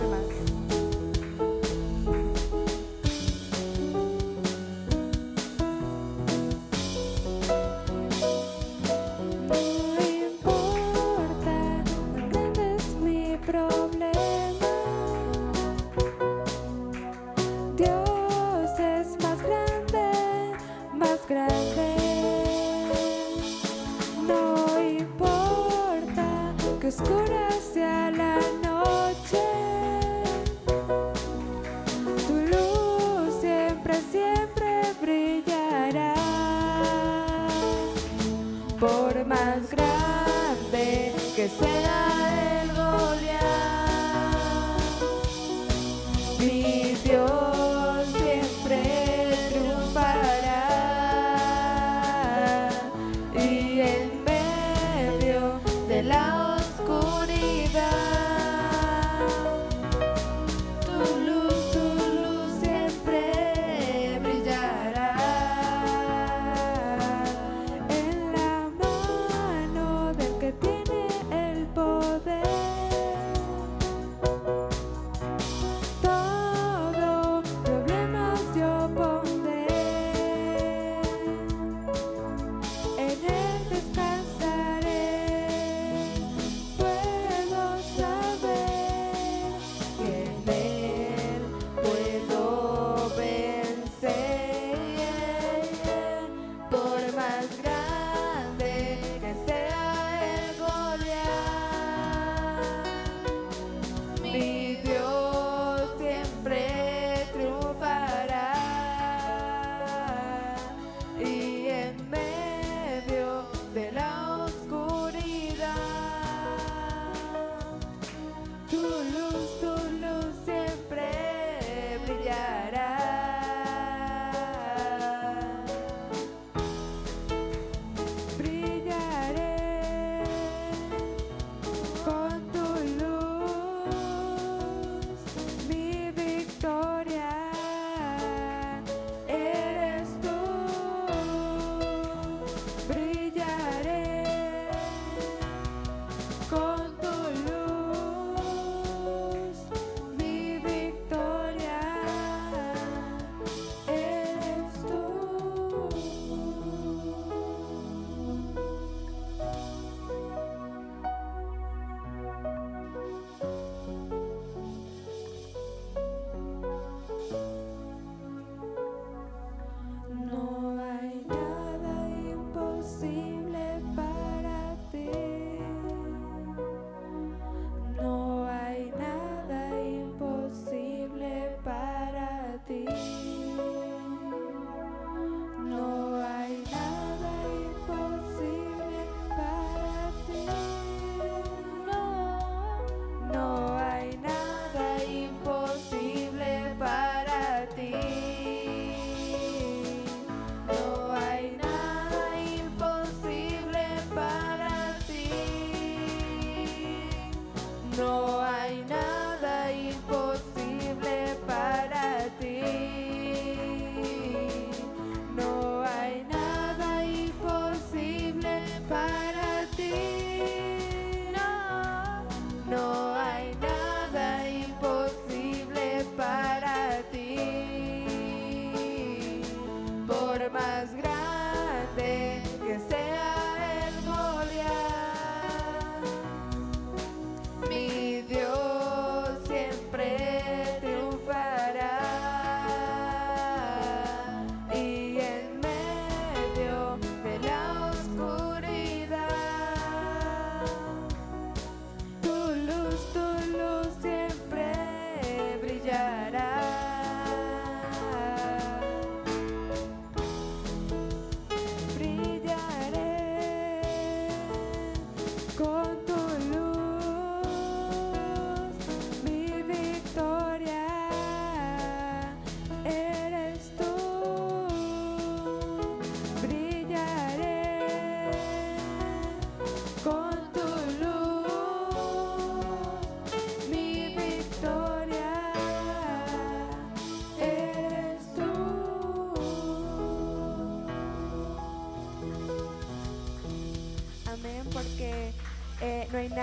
palmas. No importa cuán grande es mi problema, Dios es más grande, más grande. No importa que oscura sea la noche, tu luz siempre, siempre brillará. Por más grande que sea el Goliat, mi Dios siempre triunfará. Y en medio de la oscuridad, tu luz siempre brillará. En la mano del que tiene el poder, todo problemas yo pondré. En él descansaré, puedo saber que en él puedo vencer. Por más grande que sea el Goliat, mi Dios siempre triunfará. Y en medio de la oscuridad, tu luz siempre brillará. Brillaré con tu luz, mi victoria eres tú. Brillaré con tu luz,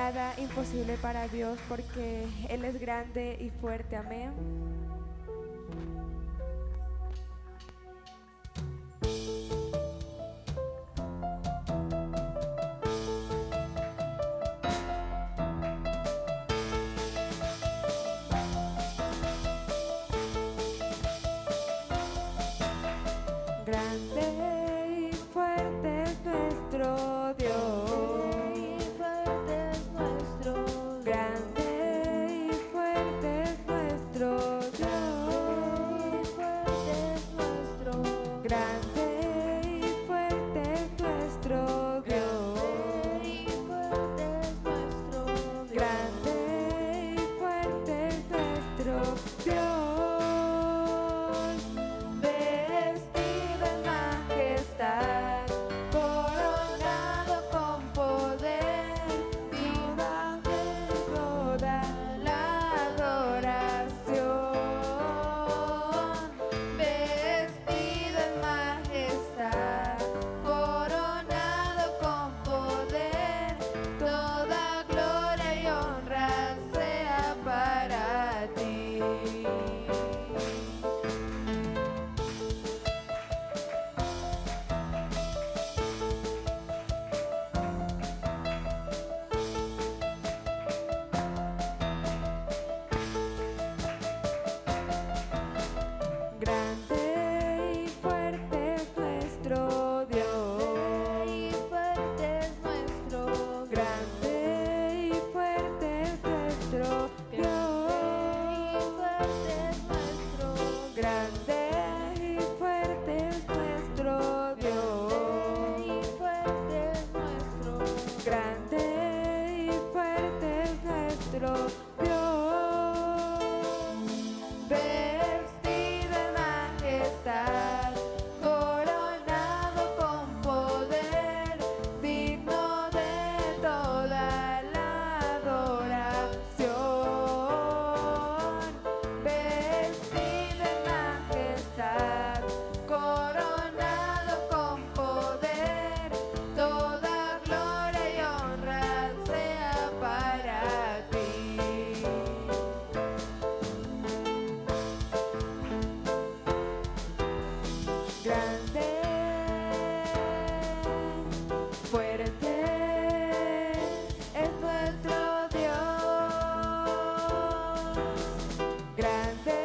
nada imposible para Dios porque Él es grande y fuerte. Amén. Grande y fuerte es nuestro Dios. Grande y fuerte es nuestro Dios. Grande y fuerte es nuestro Dios. Grande y fuerte es nuestro Dios. Vestido en majestad, coronado con poder, digno de toda la adoración. Vestido en majestad, coronado con poder, toda gloria y honra sea para ti. Grande y fuerte es nuestro Dios. Grande y fuerte es nuestro Dios. Grande y fuerte es nuestro Dios. Grande y fuerte es nuestro Dios. Vestido en majestad, coronado con poder, digno de toda la adoración. Vestido en majestad, coronado con poder, toda gloria y honra sea para ti. Grande, fuerte es nuestro Dios. Grande,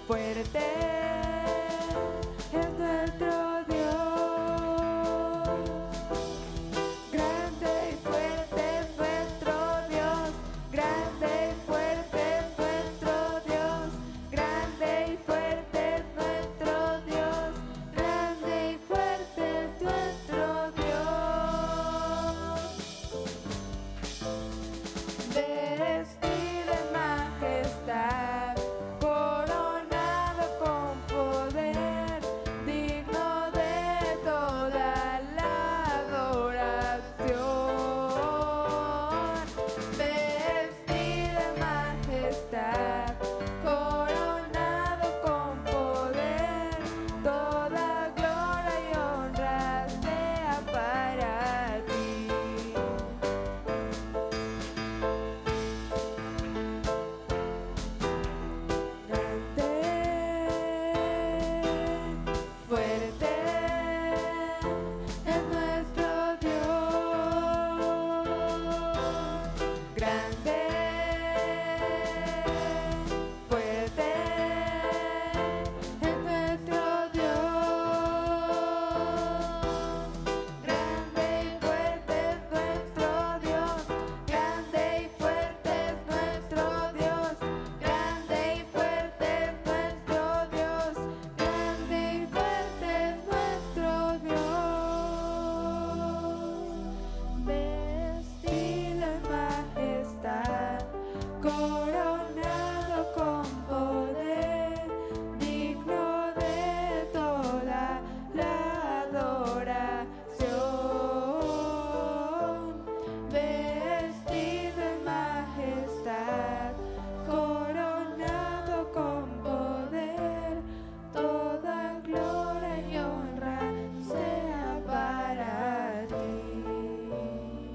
fuerte es nuestro Dios. Grande y fuerte es nuestro Dios. Grande y fuerte es nuestro Dios. Grande y fuerte es nuestro Dios. Grande y fuerte es nuestro Dios. Vestido en majestad, coronado con poder, digno de toda la adoración. Vestido en majestad, coronado con poder, toda gloria y honra sea para ti. ti.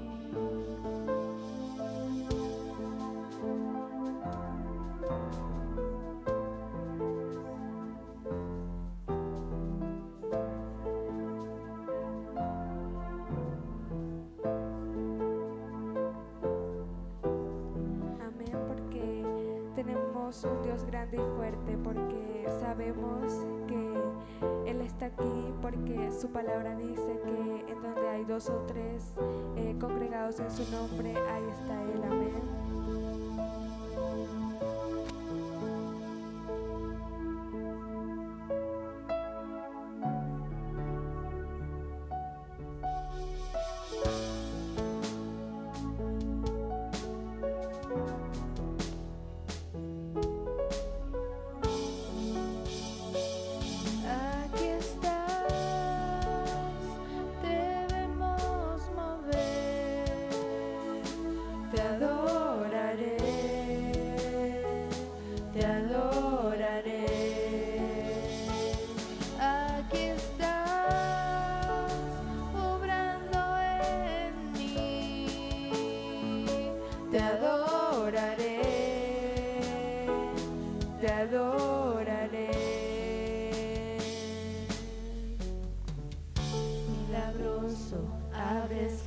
tenemos un Dios grande y fuerte, porque sabemos que Él está aquí, porque su palabra dice que en donde hay 2 o 3 congregados en su nombre, ahí está Él. Amén.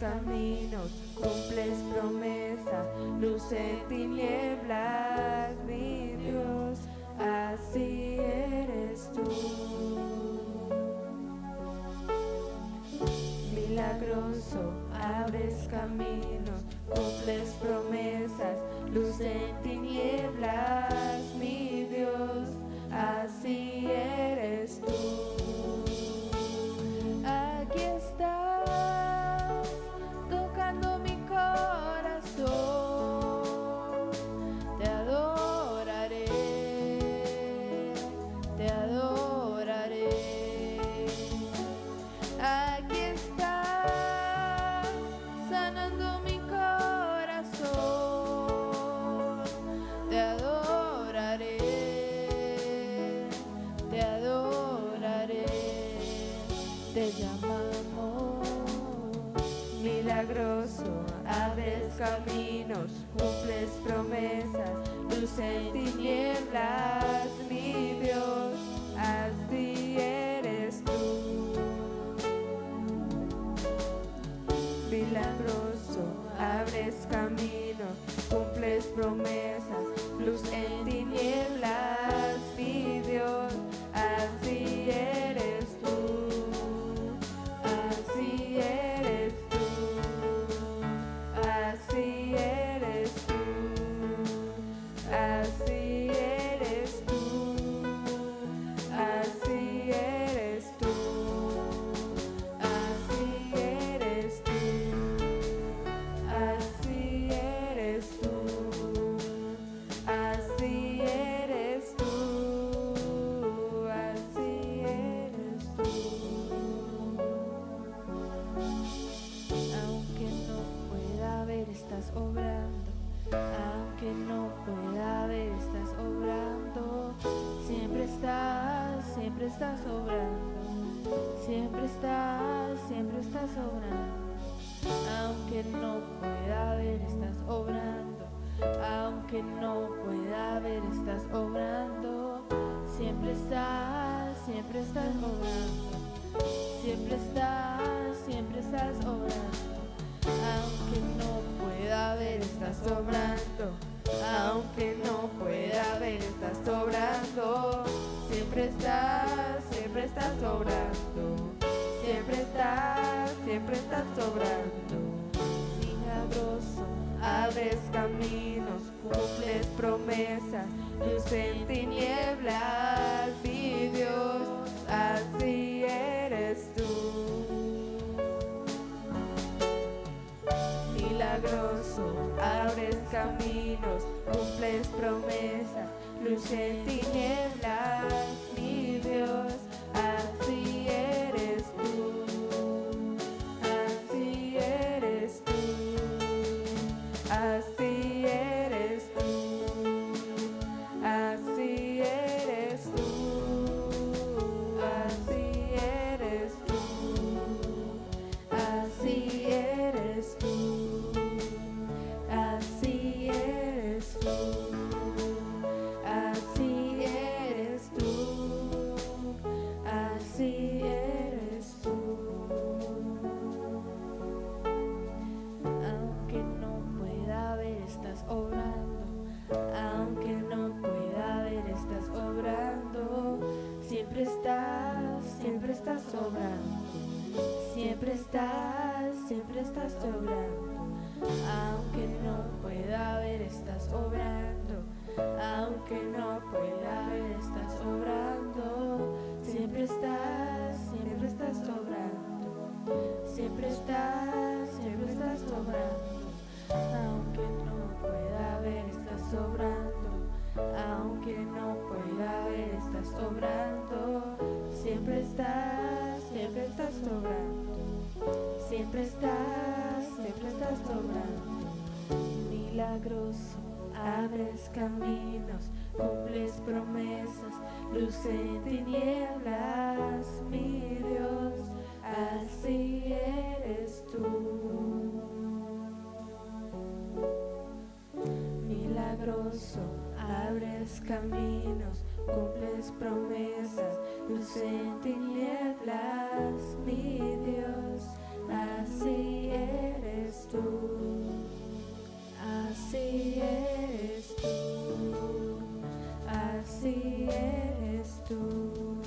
Caminos, cumples promesas, luz en tinieblas, mi Dios, así eres tú. Milagroso, abres caminos, cumples promesas, luz en tinieblas, mi Dios, así eres tú. Aquí estás. Milagroso, abres caminos, cumples promesas, luz en tinieblas, mi Dios, así eres tú. Milagroso, abres caminos, cumples promesas, luz en tinieblas, mi Dios, así eres tú. Así eres tú. Así eres tú, así eres tú, así eres tú, así eres tú, así eres tú, así eres tú, así eres tú. Aunque no pueda ver, estás obrando. Aunque no pueda ver, estás obrando. Siempre estás obrando. Siempre estás obrando. Aunque no pueda ver, estás obrando. Aunque no pueda ver, estás obrando. Siempre estás obrando. Siempre estás obrando. Aunque no pueda ver, estás obrando. Aunque no pueda ver, estás obrando. Siempre estás obrando. Siempre estás obrando. Milagroso, abres caminos, cumples promesas, luz en tinieblas, mi Dios, así eres tú. Milagroso, abres caminos, cumples promesas, luz en tinieblas, mi Dios, así eres tú. Así eres tú. Así eres tú. Así eres tú. Así eres tú. Así eres tú. Así eres tú. Así eres tú. estás obrando. Aunque no pueda ver, estás obrando. Aunque no pueda ver, estás obrando. Siempre estás obrando. Siempre estás obrando. Aunque no pueda ver, estás obrando. Aunque no pueda ver, estás obrando. Siempre estás obrando. Siempre estás obrando. Milagroso, abres caminos, cumples promesas, luz en tinieblas, mi Dios, así eres tú. Milagroso, abres caminos, cumples promesas, luz en tinieblas, mi Dios, así eres tú. Así eres tú. Así eres tú.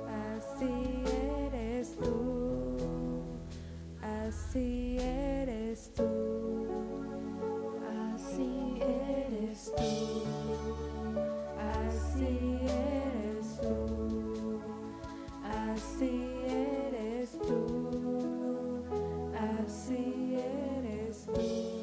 Así eres tú. Así eres tú. Así eres tú. Así eres tú. Así eres tú. Así eres tú.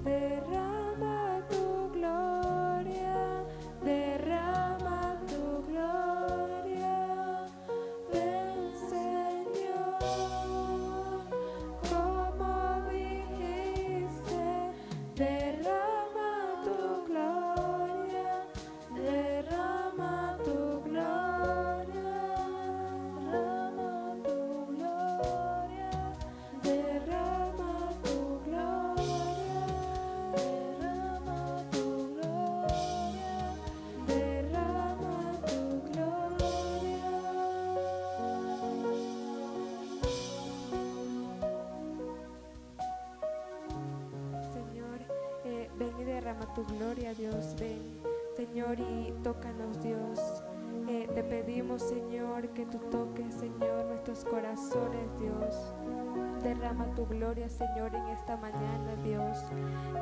derrama tu gloria, derrama tu gloria. Ven, Señor, como dijiste, derrama tu gloria, derrama tu gloria, derrama tu gloria, derrama tu gloria, derrama tu gloria, derrama tu gloria. Señor, ven y derrama tu gloria, Dios, ven, Señor, y tócanos, Dios. Te pedimos, Señor, que tú toques, Señor, nuestros corazones, Dios. Derrama tu gloria, Señor, en esta mañana, Dios.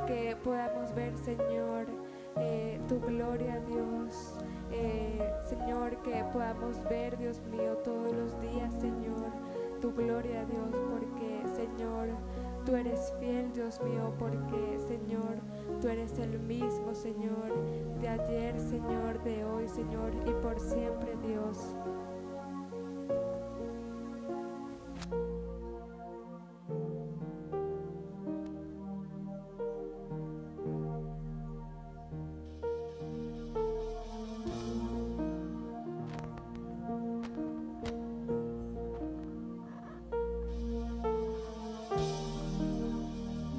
Que podamos ver, Señor, tu gloria, Dios. Señor, que podamos ver, Dios mío, todos los días, Señor, tu gloria, Dios, porque, Señor, tú eres fiel, Dios mío, porque, Señor, tú eres el mismo, Señor, de ayer, Señor, de hoy, Señor, y por siempre, Dios.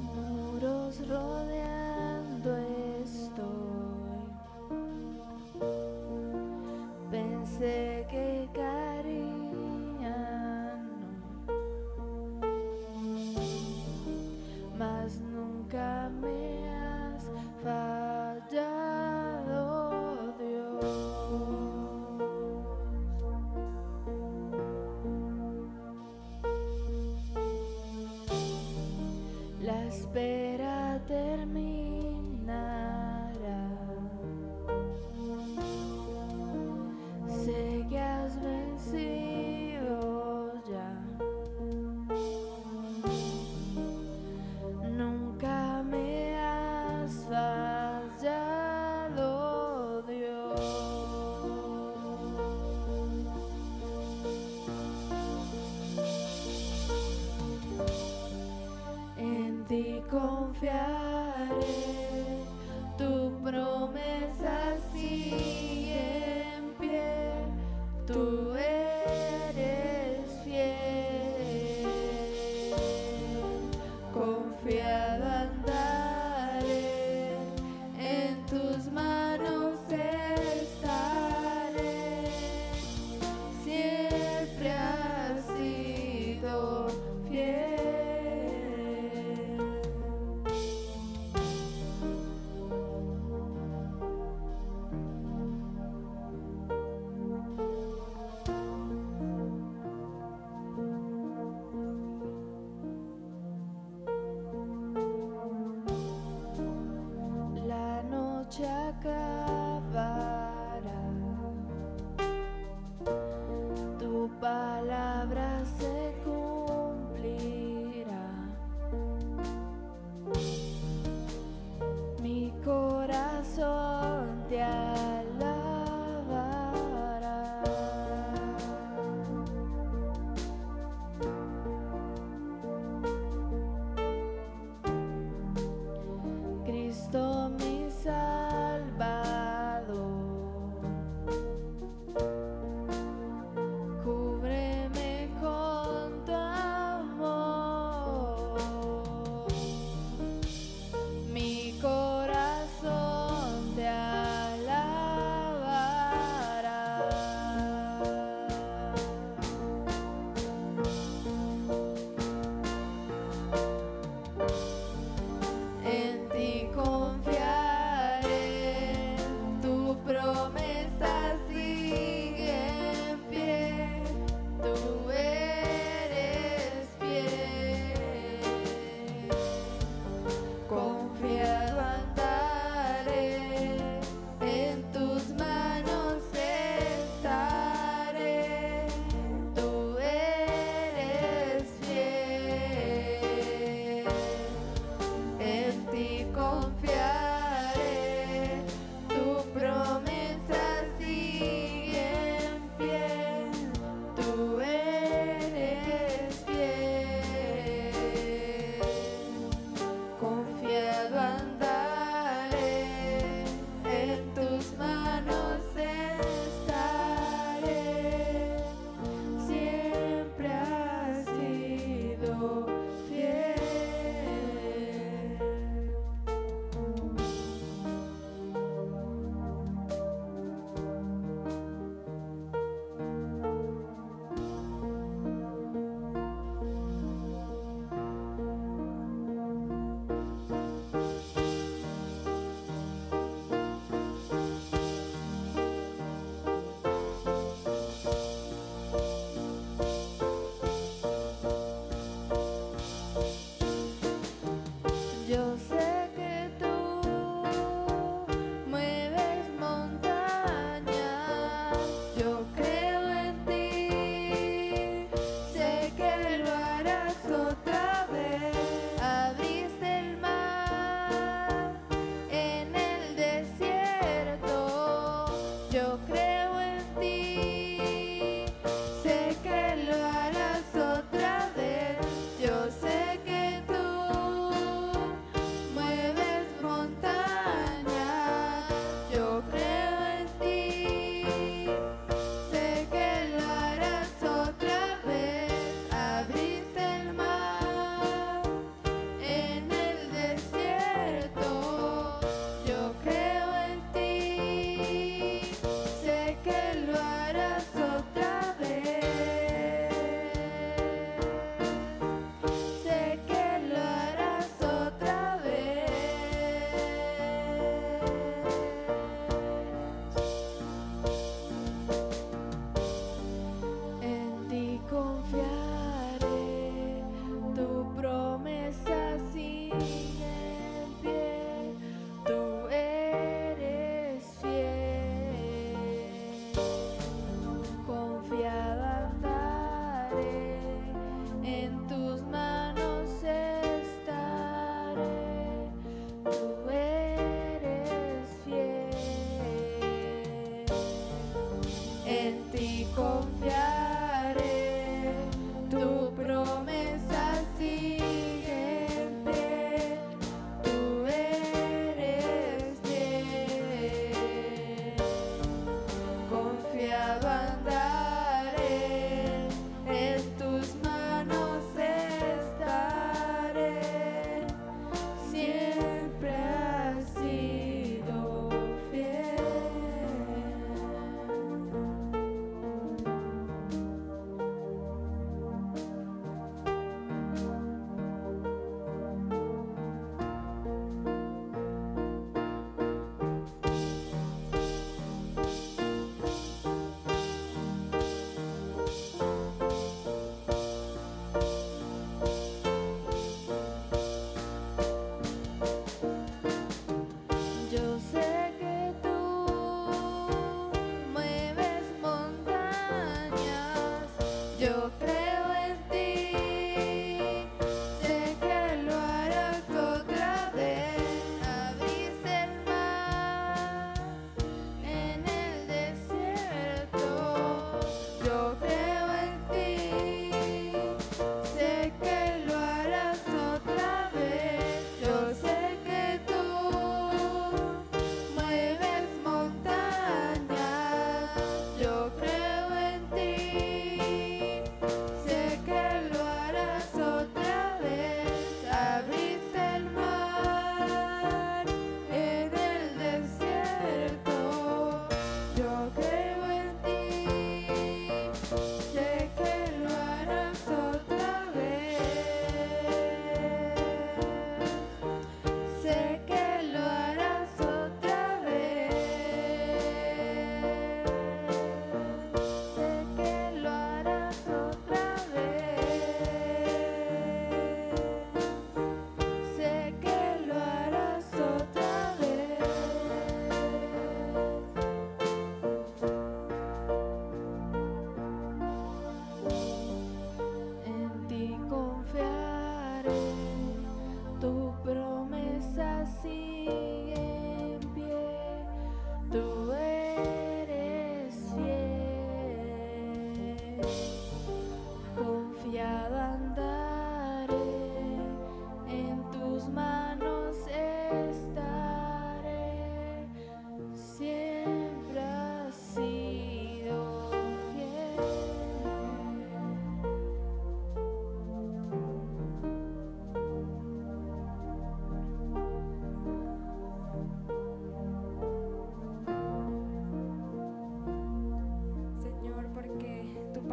Muros rodeando estoy. Pensé que caerían, mas nunca me has fallado, Dios. La espera terminará. Sé que has vencido ya. Nunca me has fallado, Dios. En ti confiaré, tu promesa sigue en pie, tú eres fiel. Confiado andaré, en tus manos estaré, siempre has sido fiel. La noche acabará, tu palabra se cumplirá. Mi corazón te alabará. Cristo mi Salvador.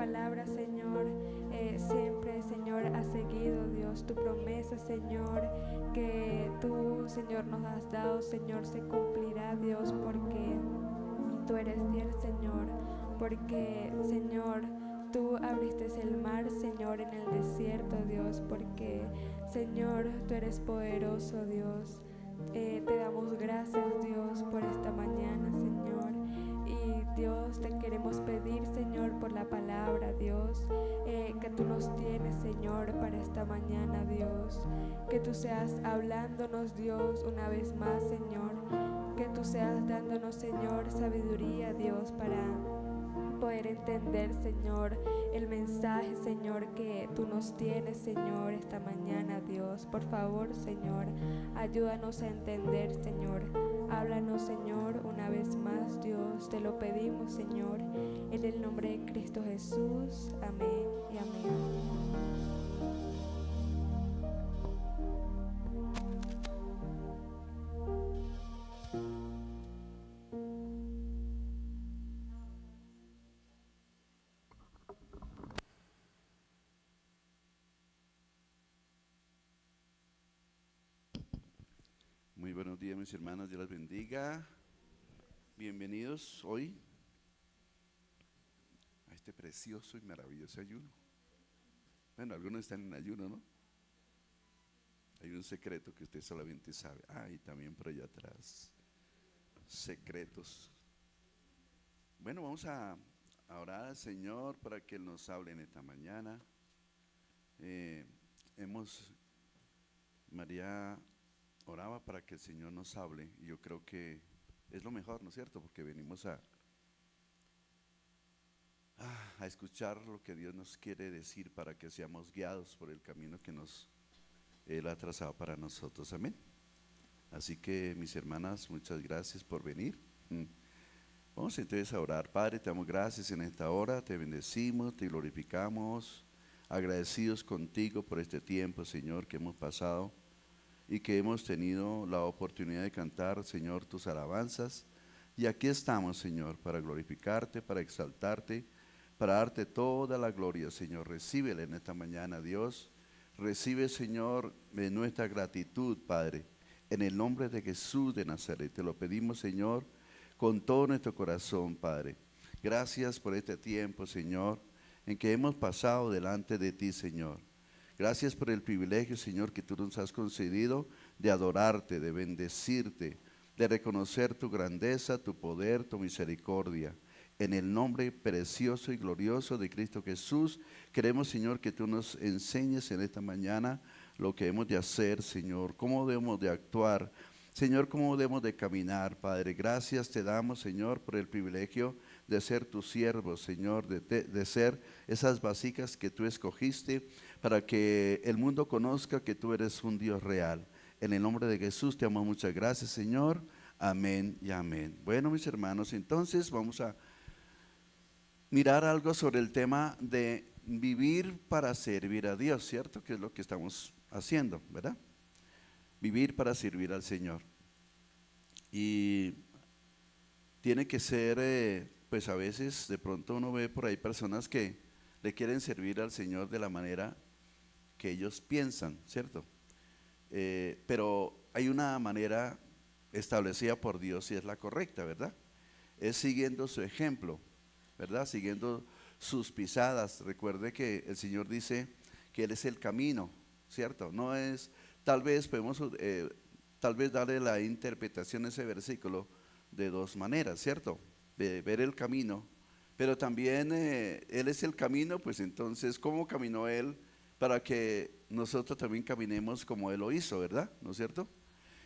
palabra, Señor, siempre, Señor, ha seguido, Dios, tu promesa, Señor, que tú, Señor, nos has dado, Señor, se cumplirá, Dios, porque tú eres fiel, Señor, porque, Señor, tú abriste el mar, Señor, en el desierto, Dios, porque, Señor, tú eres poderoso, Dios. Te damos gracias, Dios, por esta mañana, Señor. Y Dios, te queremos pedir, Señor, por la palabra, Dios, que tú nos tienes, Señor, para esta mañana, Dios. Que tú seas hablándonos, Dios, una vez más, Señor. Que tú seas dándonos, Señor, sabiduría, Dios, para poder entender, Señor, el mensaje, Señor, que tú nos tienes, Señor, esta mañana, Dios. Por favor, Señor, ayúdanos a entender, Señor. Háblanos, Señor, una vez más, Dios. Te lo pedimos, Señor, en el nombre de Cristo Jesús. Amén y amén. Muy buenos días, mis hermanos, Dios las bendiga. Bienvenidos hoy a este precioso y maravilloso ayuno. Bueno, algunos están en ayuno, ¿no? Hay un secreto que usted solamente sabe. Y también por allá atrás, secretos. Bueno, vamos a orar al Señor para que Él nos hable en esta mañana. María oraba para que el Señor nos hable, y yo creo que es lo mejor, ¿no es cierto? Porque venimos a escuchar lo que Dios nos quiere decir para que seamos guiados por el camino que Él ha trazado para nosotros. Amén. Así que, mis hermanas, muchas gracias por venir. Vamos entonces a orar. Padre, te damos gracias en esta hora, te bendecimos, te glorificamos, agradecidos contigo por este tiempo, Señor, que hemos pasado y que hemos tenido la oportunidad de cantar, Señor, tus alabanzas. Y aquí estamos, Señor, para glorificarte, para exaltarte, para darte toda la gloria, Señor. Recíbela en esta mañana, Dios. Recibe, Señor, nuestra gratitud, Padre, en el nombre de Jesús de Nazaret. Te lo pedimos, Señor, con todo nuestro corazón, Padre. Gracias por este tiempo, Señor, en que hemos pasado delante de ti, Señor. Gracias por el privilegio, Señor, que tú nos has concedido de adorarte, de bendecirte, de reconocer tu grandeza, tu poder, tu misericordia. En el nombre precioso y glorioso de Cristo Jesús, queremos, Señor, que tú nos enseñes en esta mañana lo que hemos de hacer, Señor, cómo debemos de actuar, Señor, cómo debemos de caminar, Padre. Gracias te damos, Señor, por el privilegio de ser tu siervo, Señor, de ser esas vasijas que tú escogiste para que el mundo conozca que tú eres un Dios real. En el nombre de Jesús te damos muchas gracias, Señor. Amén y amén. Bueno, mis hermanos, entonces vamos a mirar algo sobre el tema de vivir para servir a Dios, ¿cierto? Que es lo que estamos haciendo, ¿verdad? Vivir para servir al Señor. Y tiene que ser, pues a veces de pronto uno ve por ahí personas que le quieren servir al Señor de la manera que ellos piensan, ¿cierto? Pero hay una manera establecida por Dios y es la correcta, ¿verdad? Es siguiendo su ejemplo, ¿verdad? Siguiendo sus pisadas. Recuerde que el Señor dice que Él es el camino, ¿cierto? No es, tal vez podemos, tal vez darle la interpretación a ese versículo de dos maneras, ¿cierto? De ver el camino, pero también Él es el camino, pues entonces, ¿cómo caminó Él para que nosotros también caminemos como Él lo hizo, ¿verdad? ¿No es cierto?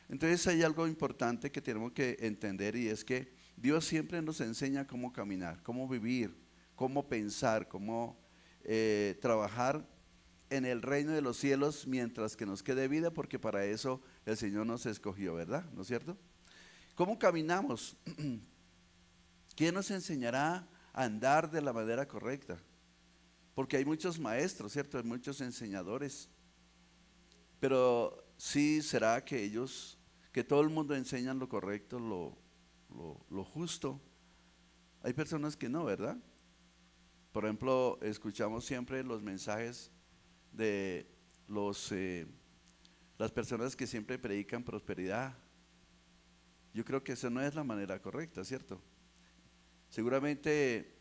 Entonces hay algo importante que tenemos que entender, y es que Dios siempre nos enseña cómo caminar, cómo vivir, cómo pensar, cómo trabajar en el reino de los cielos mientras que nos quede vida, porque para eso el Señor nos escogió, ¿verdad? ¿No es cierto? ¿Cómo caminamos? ¿Quién nos enseñará a andar de la manera correcta? Porque hay muchos maestros, ¿cierto? Hay muchos enseñadores. Pero sí será que ellos, que todo el mundo enseñan lo correcto, lo justo. Hay personas que no, ¿verdad? Por ejemplo, escuchamos siempre los mensajes de las personas que siempre predican prosperidad. Yo creo que esa no es la manera correcta, ¿cierto? Seguramente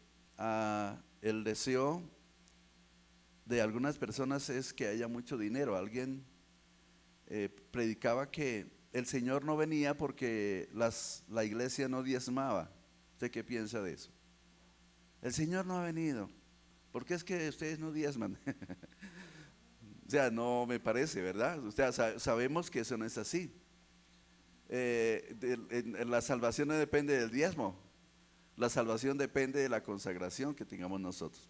el deseo de algunas personas es que haya mucho dinero. Alguien predicaba que el Señor no venía porque la iglesia no diezmaba. ¿Usted qué piensa de eso? El Señor no ha venido porque es que ustedes no diezman. O sea, no me parece, ¿verdad? O sea, sabemos que eso no es así. La salvación no depende del diezmo. La salvación depende de la consagración que tengamos nosotros.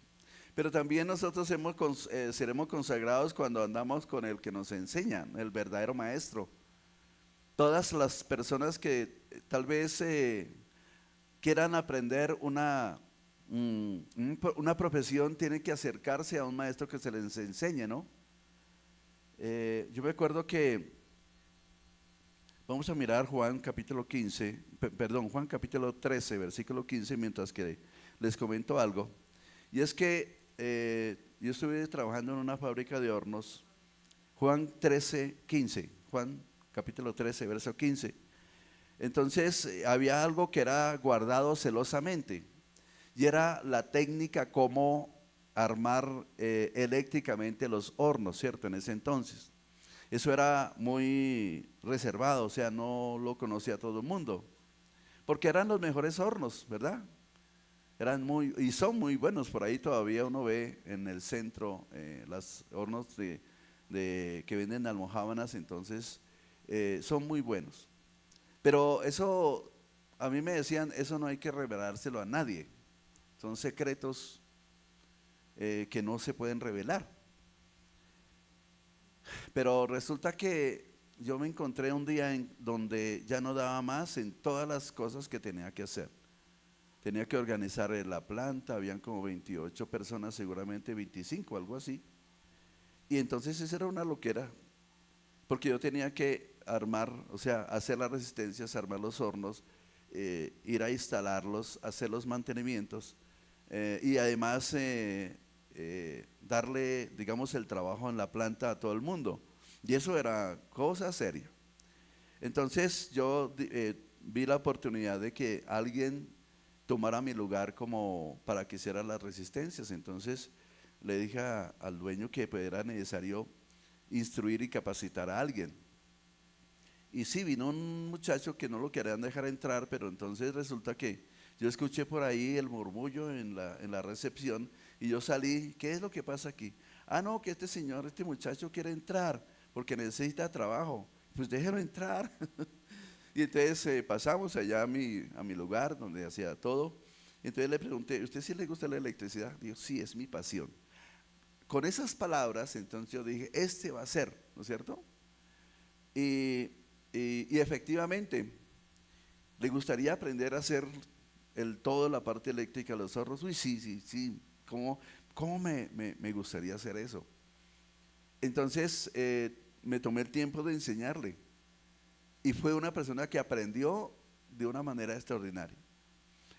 Pero también nosotros seremos consagrados cuando andamos con el que nos enseña, el verdadero maestro. Todas las personas que tal vez quieran aprender una profesión tienen que acercarse a un maestro que se les enseñe, ¿no? Yo me acuerdo que vamos a mirar Juan capítulo 15, perdón, Juan capítulo 13, versículo 15, mientras que les comento algo. Y es que yo estuve trabajando en una fábrica de hornos. Juan 13, 15, Juan capítulo 13, verso 15. Entonces había algo que era guardado celosamente y era la técnica como armar eléctricamente los hornos, ¿cierto? En ese entonces. Eso era muy reservado, o sea, no lo conocía todo el mundo, porque eran los mejores hornos, ¿verdad? Y son muy buenos. Por ahí todavía uno ve en el centro los hornos que venden almojábanas, entonces son muy buenos. Pero eso, a mí me decían, eso no hay que revelárselo a nadie, son secretos que no se pueden revelar. Pero resulta que yo me encontré un día en donde ya no daba más en todas las cosas que tenía que hacer. Tenía que organizar la planta, habían como 28 personas, seguramente 25, algo así. Y entonces esa era una loquera, porque yo tenía que armar, o sea, hacer las resistencias, armar los hornos, ir a instalarlos, hacer los mantenimientos y además darle, digamos, el trabajo en la planta a todo el mundo. Y eso era cosa seria. Entonces yo vi la oportunidad de que alguien tomara mi lugar como para que hiciera las resistencias. Entonces le dije al dueño que pues, era necesario instruir y capacitar a alguien. Y sí, vino un muchacho que no lo querían dejar entrar, pero entonces resulta que yo escuché por ahí el murmullo en la recepción y yo salí. ¿Qué es lo que pasa aquí? Ah, no, que este muchacho quiere entrar porque necesita trabajo. Pues déjelo entrar. Y entonces pasamos allá a mi lugar donde hacía todo. Entonces le pregunté, ¿usted sí le gusta la electricidad? Dijo, sí, es mi pasión. Con esas palabras, entonces yo dije, este va a ser, ¿no es cierto? Y efectivamente, ¿le gustaría aprender a hacer toda la parte eléctrica de los hornos? Uy, sí. ¿Cómo me gustaría hacer eso? Entonces me tomé el tiempo de enseñarle. Y fue una persona que aprendió de una manera extraordinaria.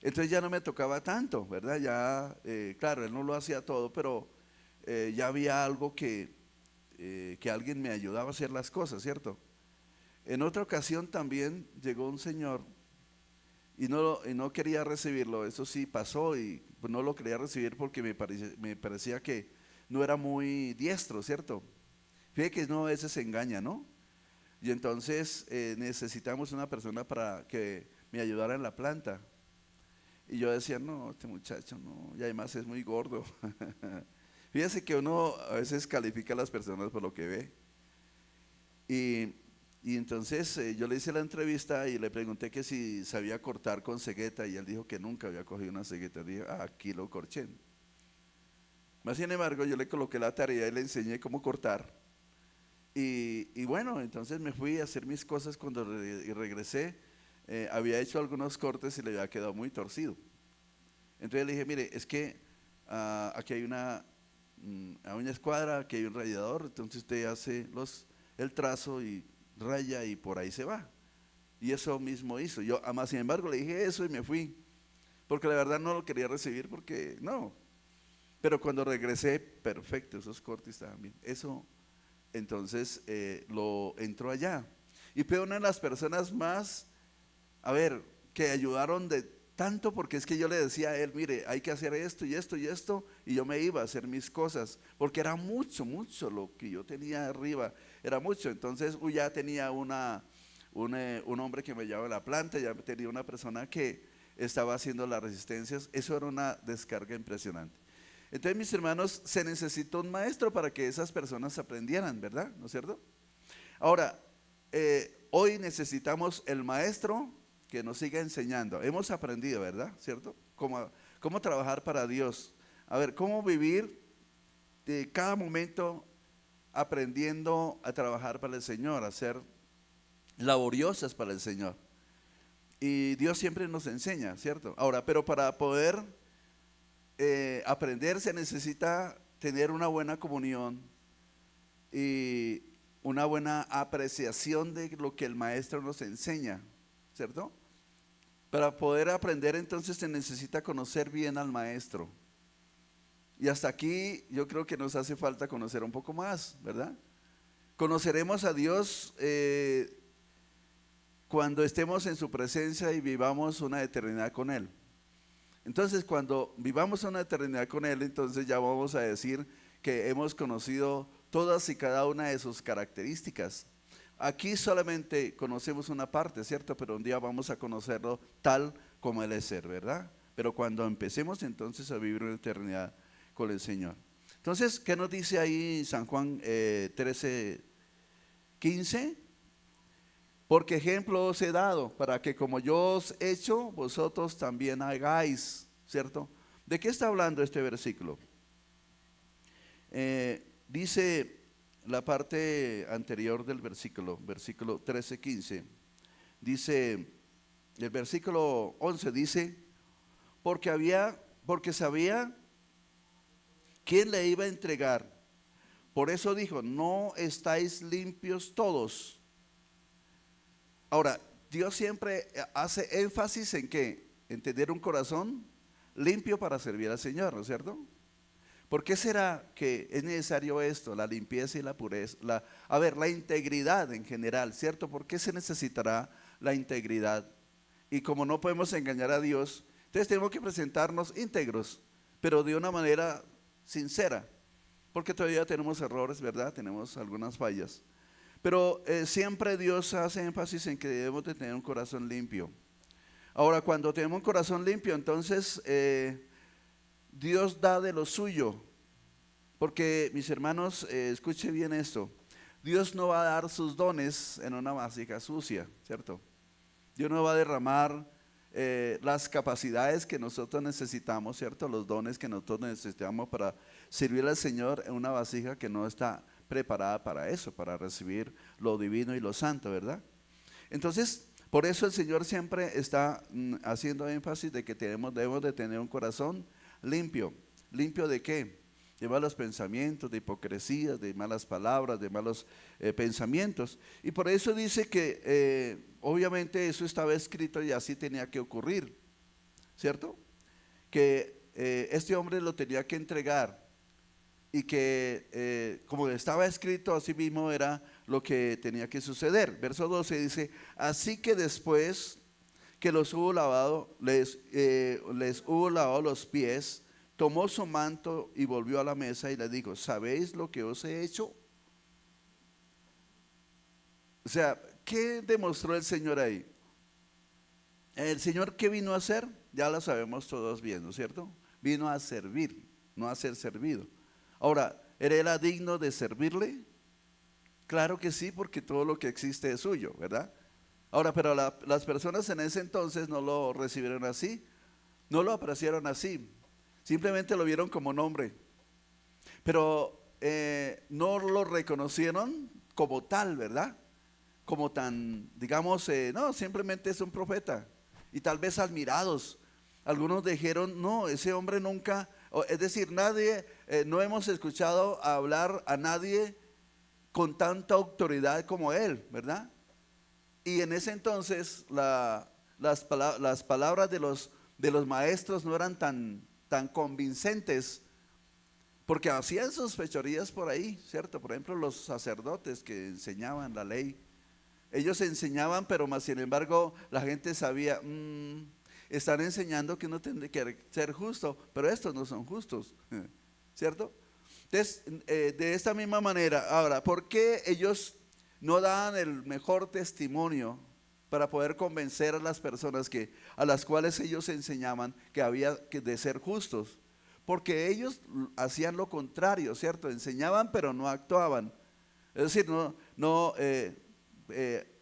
Entonces ya no me tocaba tanto, ¿verdad? Ya, claro, él no lo hacía todo, pero ya había algo que alguien me ayudaba a hacer las cosas, ¿cierto? En otra ocasión también llegó un señor y no quería recibirlo. Eso sí pasó y pues, no lo quería recibir porque me parecía que no era muy diestro, ¿cierto? Fíjate que uno a veces se engaña, ¿no? Y entonces necesitamos una persona para que me ayudara en la planta. Y yo decía, no, este muchacho no, y además es muy gordo. Fíjese que uno a veces califica a las personas por lo que ve. Y entonces yo le hice la entrevista y le pregunté que si sabía cortar con cegueta y él dijo que nunca había cogido una cegueta. Dije, aquí lo corché. Más sin embargo, yo le coloqué la tarea y le enseñé cómo cortar. Y bueno, entonces me fui a hacer mis cosas. Cuando regresé, había hecho algunos cortes y le había quedado muy torcido. Entonces le dije, mire, es que aquí hay una escuadra, aquí hay un rayador, entonces usted hace el trazo y raya y por ahí se va. Y eso mismo hizo. Yo, sin embargo, le dije eso y me fui, porque la verdad no lo quería recibir porque no. Pero cuando regresé, perfecto, esos cortes estaban bien. Eso, entonces, lo entró allá. Y fue una de las personas más, a ver, que ayudaron de tanto, porque es que yo le decía a él, mire, hay que hacer esto y esto y esto, y yo me iba a hacer mis cosas, porque era mucho, mucho lo que yo tenía arriba, era mucho. Entonces, ya tenía un hombre que me llevaba la planta, ya tenía una persona que estaba haciendo las resistencias. Eso era una descarga impresionante. Entonces, mis hermanos, se necesitó un maestro para que esas personas aprendieran, ¿verdad? ¿No es cierto? Ahora, hoy necesitamos el maestro que nos siga enseñando. Hemos aprendido, ¿verdad? ¿Cierto? Cómo trabajar para Dios. A ver, cómo vivir de cada momento aprendiendo a trabajar para el Señor, a ser laboriosas para el Señor. Y Dios siempre nos enseña, ¿cierto? Ahora, pero para poder aprender se necesita tener una buena comunión y una buena apreciación de lo que el maestro nos enseña, ¿cierto? Para poder aprender entonces se necesita conocer bien al maestro. Y hasta aquí yo creo que nos hace falta conocer un poco más, ¿verdad? Conoceremos a Dios cuando estemos en su presencia y vivamos una eternidad con Él. Entonces, cuando vivamos una eternidad con Él, entonces ya vamos a decir que hemos conocido todas y cada una de sus características. Aquí solamente conocemos una parte, ¿cierto? Pero un día vamos a conocerlo tal como Él es ser, ¿verdad? Pero cuando empecemos entonces a vivir una eternidad con el Señor. Entonces, ¿qué nos dice ahí San Juan 13:15? Porque ejemplo os he dado, para que como yo os he hecho, vosotros también hagáis, ¿cierto? ¿De qué está hablando este versículo? Dice la parte anterior del versículo 13:15, dice, el versículo 11 dice, porque sabía quién le iba a entregar, por eso dijo, no estáis limpios todos. Ahora, Dios siempre hace énfasis en ¿qué? En tener un corazón limpio para servir al Señor, ¿no es cierto? ¿Por qué será que es necesario esto, la limpieza y la pureza? La integridad en general, ¿cierto? ¿Por qué se necesitará la integridad? Y como no podemos engañar a Dios, entonces tenemos que presentarnos íntegros, pero de una manera sincera, porque todavía tenemos errores, ¿verdad? Tenemos algunas fallas. Pero siempre Dios hace énfasis en que debemos de tener un corazón limpio. Ahora, cuando tenemos un corazón limpio, entonces Dios da de lo suyo. Porque, mis hermanos, escuche bien esto. Dios no va a dar sus dones en una vasija sucia, ¿cierto? Dios no va a derramar las capacidades que nosotros necesitamos, ¿cierto? Los dones que nosotros necesitamos para servir al Señor en una vasija que no está preparada para eso, para recibir lo divino y lo santo, ¿verdad? Entonces, por eso el Señor siempre está haciendo énfasis de que debemos de tener un corazón limpio. ¿Limpio de qué? De malos pensamientos, de hipocresías, de malas palabras, de malos pensamientos. Y por eso dice que obviamente eso estaba escrito y así tenía que ocurrir, ¿cierto? Que este hombre lo tenía que entregar. Y que como estaba escrito así mismo era lo que tenía que suceder. Verso 12 dice, así que después que los hubo lavado, les hubo lavado los pies, tomó su manto y volvió a la mesa y les dijo, ¿sabéis lo que os he hecho? O sea, ¿qué demostró el Señor ahí? El Señor, ¿qué vino a hacer? Ya lo sabemos todos bien, ¿no es cierto? Vino a servir, no a ser servido. Ahora, ¿él era digno de servirle? Claro que sí, porque todo lo que existe es suyo, ¿verdad? Ahora, pero las personas en ese entonces no lo recibieron así, no lo apreciaron así, simplemente lo vieron como nombre, pero no lo reconocieron como tal, ¿verdad? Como tan, digamos, no, simplemente es un profeta, y tal vez admirados. Algunos dijeron, no, ese hombre nunca... Es decir, nadie, no hemos escuchado hablar a nadie con tanta autoridad como él, ¿verdad? Y en ese entonces las palabras de los maestros no eran tan convincentes porque hacían sus fechorías por ahí, ¿cierto? Por ejemplo, los sacerdotes que enseñaban la ley, ellos enseñaban, pero más sin embargo la gente sabía, están enseñando que uno tiene que ser justo, pero estos no son justos, ¿cierto? Entonces, de esta misma manera, ahora, ¿por qué ellos no daban el mejor testimonio para poder convencer a las personas a las cuales ellos enseñaban que había que de ser justos? Porque ellos hacían lo contrario, ¿cierto? Enseñaban pero no actuaban. Es decir, no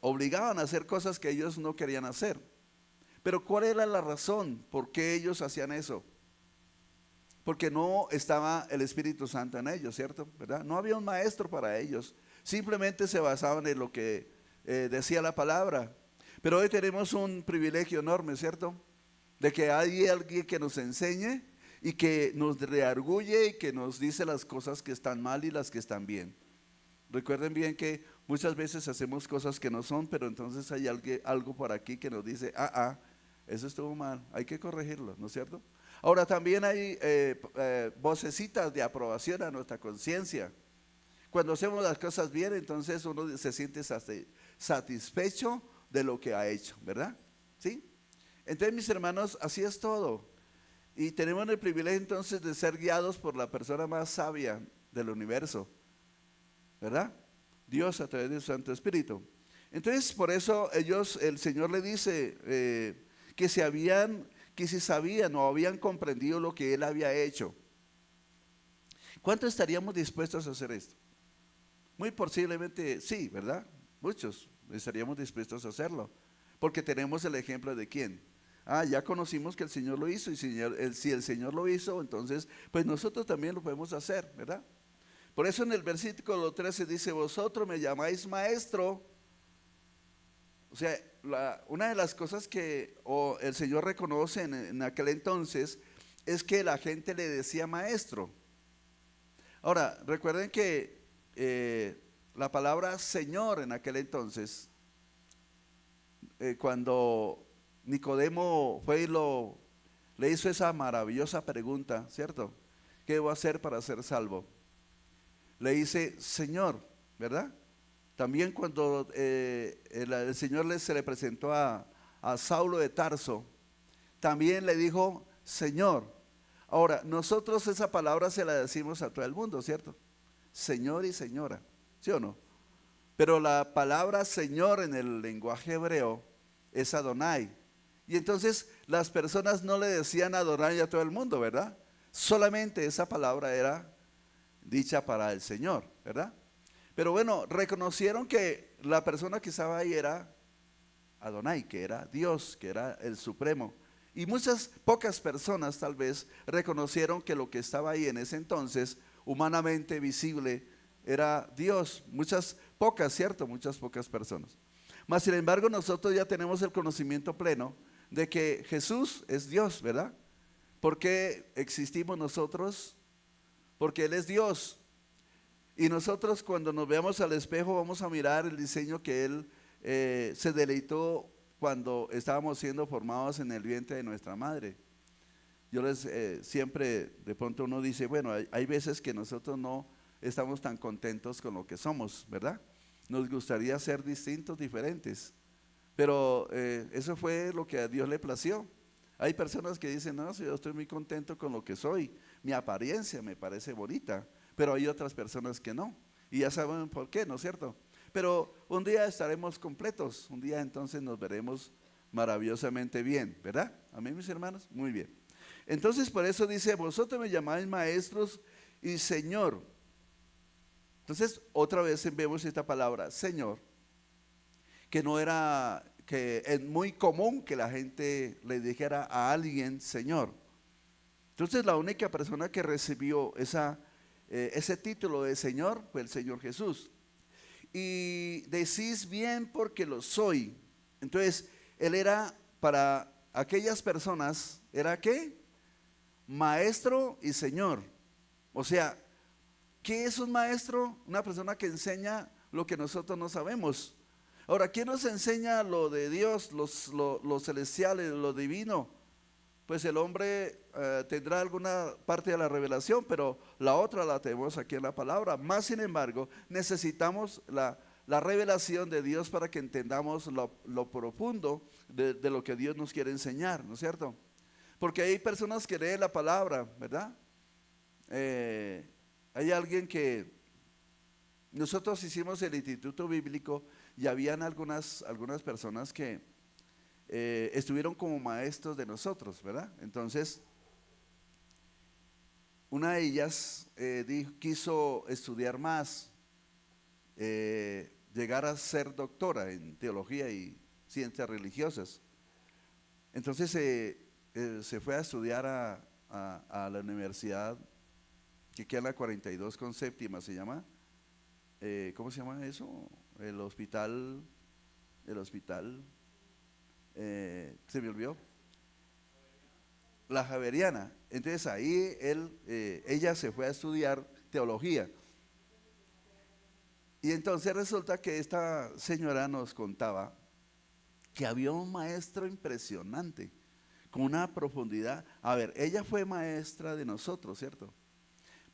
obligaban a hacer cosas que ellos no querían hacer. Pero ¿cuál era la razón por qué ellos hacían eso? Porque no estaba el Espíritu Santo en ellos, ¿cierto? ¿Verdad? No había un maestro para ellos. Simplemente se basaban en lo que decía la palabra. Pero hoy tenemos un privilegio enorme, ¿cierto? De que hay alguien que nos enseñe y que nos reargulle y que nos dice las cosas que están mal y las que están bien. Recuerden bien que muchas veces hacemos cosas que no son, pero entonces hay algo por aquí que nos dice, eso estuvo mal, hay que corregirlo, ¿no es cierto? Ahora también hay vocecitas de aprobación a nuestra conciencia. Cuando hacemos las cosas bien, entonces uno se siente satisfecho de lo que ha hecho, ¿verdad? ¿Sí? Entonces, mis hermanos, así es todo. Y tenemos el privilegio entonces de ser guiados por la persona más sabia del universo, ¿verdad? Dios a través de su Santo Espíritu. Entonces, por eso el Señor le dice que si sabían o habían comprendido lo que Él había hecho. ¿Cuántos estaríamos dispuestos a hacer esto? Muy posiblemente sí, ¿verdad? Muchos estaríamos dispuestos a hacerlo, porque tenemos el ejemplo de quién. Ya conocimos que el Señor lo hizo, y si el Señor lo hizo, entonces pues nosotros también lo podemos hacer, ¿verdad? Por eso en el versículo 13 dice, vosotros me llamáis maestro. O sea, una de las cosas que el Señor reconoce en aquel entonces es que la gente le decía maestro. Ahora, recuerden que la palabra Señor en aquel entonces, cuando Nicodemo fue y le hizo esa maravillosa pregunta, ¿cierto? ¿Qué debo hacer para ser salvo? Le dice Señor, ¿verdad? También cuando el Señor se le presentó a Saulo de Tarso, también le dijo Señor. Ahora, nosotros esa palabra se la decimos a todo el mundo, ¿cierto? Señor y señora, ¿sí o no? Pero la palabra Señor en el lenguaje hebreo es Adonai. Y entonces las personas no le decían Adonai a todo el mundo, ¿verdad? Solamente esa palabra era dicha para el Señor, ¿verdad? Pero bueno, reconocieron que la persona que estaba ahí era Adonai, que era Dios, que era el Supremo. Y pocas personas tal vez reconocieron que lo que estaba ahí en ese entonces, humanamente visible, era Dios. Pocas, ¿cierto? Muchas pocas personas. Mas sin embargo nosotros ya tenemos el conocimiento pleno de que Jesús es Dios, ¿verdad? ¿Por qué existimos nosotros? Porque Él es Dios. Y nosotros cuando nos veamos al espejo vamos a mirar el diseño que Él se deleitó cuando estábamos siendo formados en el vientre de nuestra madre. Yo siempre, de pronto uno dice, bueno, hay veces que nosotros no estamos tan contentos con lo que somos, ¿verdad? Nos gustaría ser distintos, diferentes, pero eso fue lo que a Dios le plació. Hay personas que dicen, no, yo estoy muy contento con lo que soy, mi apariencia me parece bonita, pero hay otras personas que no, y ya saben por qué, ¿no es cierto? Pero un día estaremos completos, un día entonces nos veremos maravillosamente bien, ¿verdad? Amén, mis hermanos, muy bien. Entonces por eso dice, vosotros me llamáis maestros y Señor. Entonces otra vez vemos esta palabra, Señor, que no era, que es muy común que la gente le dijera a alguien Señor. Entonces la única persona que recibió ese título de Señor fue el Señor Jesús. Y decís bien porque lo soy. Entonces Él era para aquellas personas, ¿era qué? Maestro y Señor. O sea, ¿qué es un maestro? Una persona que enseña lo que nosotros no sabemos. Ahora, ¿quién nos enseña lo de Dios, lo celestial, lo divino? pues el hombre tendrá alguna parte de la revelación, pero la otra la tenemos aquí en la palabra. Más sin embargo, necesitamos la revelación de Dios para que entendamos lo profundo de lo que Dios nos quiere enseñar, ¿no es cierto? Porque hay personas que leen la palabra, ¿verdad? Hay alguien que nosotros hicimos el instituto bíblico y habían algunas personas que estuvieron como maestros de nosotros, ¿verdad? Entonces, una de ellas quiso estudiar más, llegar a ser doctora en teología y ciencias religiosas. Entonces se fue a estudiar a la universidad que queda en la 42 con séptima, se llama, ¿cómo se llama eso? El hospital, se me olvidó, la Javeriana. Entonces ahí ella se fue a estudiar teología. Y entonces resulta que esta señora nos contaba que había un maestro impresionante, con una profundidad. A ver, ella fue maestra de nosotros, ¿cierto?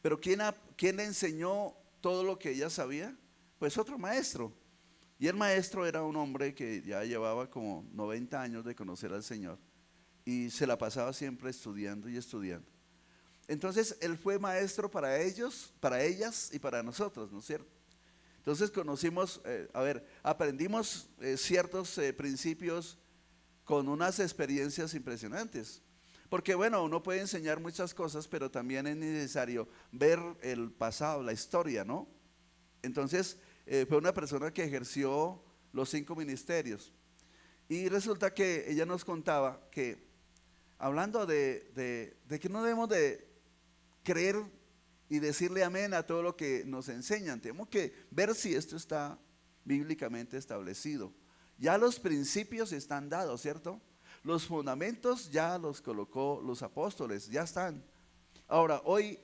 Pero ¿quién le enseñó todo lo que ella sabía? Pues otro maestro. Y el maestro era un hombre que ya llevaba como 90 años de conocer al Señor y se la pasaba siempre estudiando y estudiando. Entonces él fue maestro para ellos, para ellas y para nosotros, ¿no es cierto? Entonces conocimos, aprendimos ciertos principios con unas experiencias impresionantes. Porque bueno, uno puede enseñar muchas cosas, pero también es necesario ver el pasado, la historia, ¿no? Entonces fue una persona que ejerció los 5 ministerios. Y resulta que ella nos contaba que, hablando de que no debemos de creer y decirle amén a todo lo que nos enseñan, tenemos que ver si esto está bíblicamente establecido. Ya los principios están dados, ¿cierto? Los fundamentos ya los colocó los apóstoles, ya están. Ahora, hoy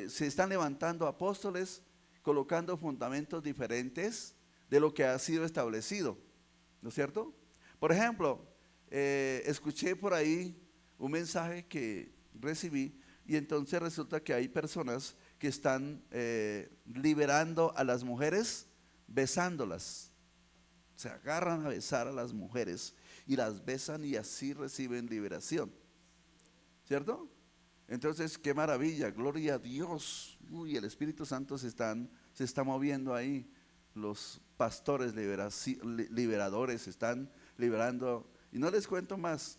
se están levantando apóstoles colocando fundamentos diferentes de lo que ha sido establecido, ¿no es cierto? Por ejemplo, escuché por ahí un mensaje que recibí y entonces resulta que hay personas que están liberando a las mujeres besándolas. Se agarran a besar a las mujeres y las besan y así reciben liberación, ¿cierto? Entonces, qué maravilla, gloria a Dios. Uy, el Espíritu Santo se está moviendo ahí. Los pastores liberadores están liberando. Y no les cuento más,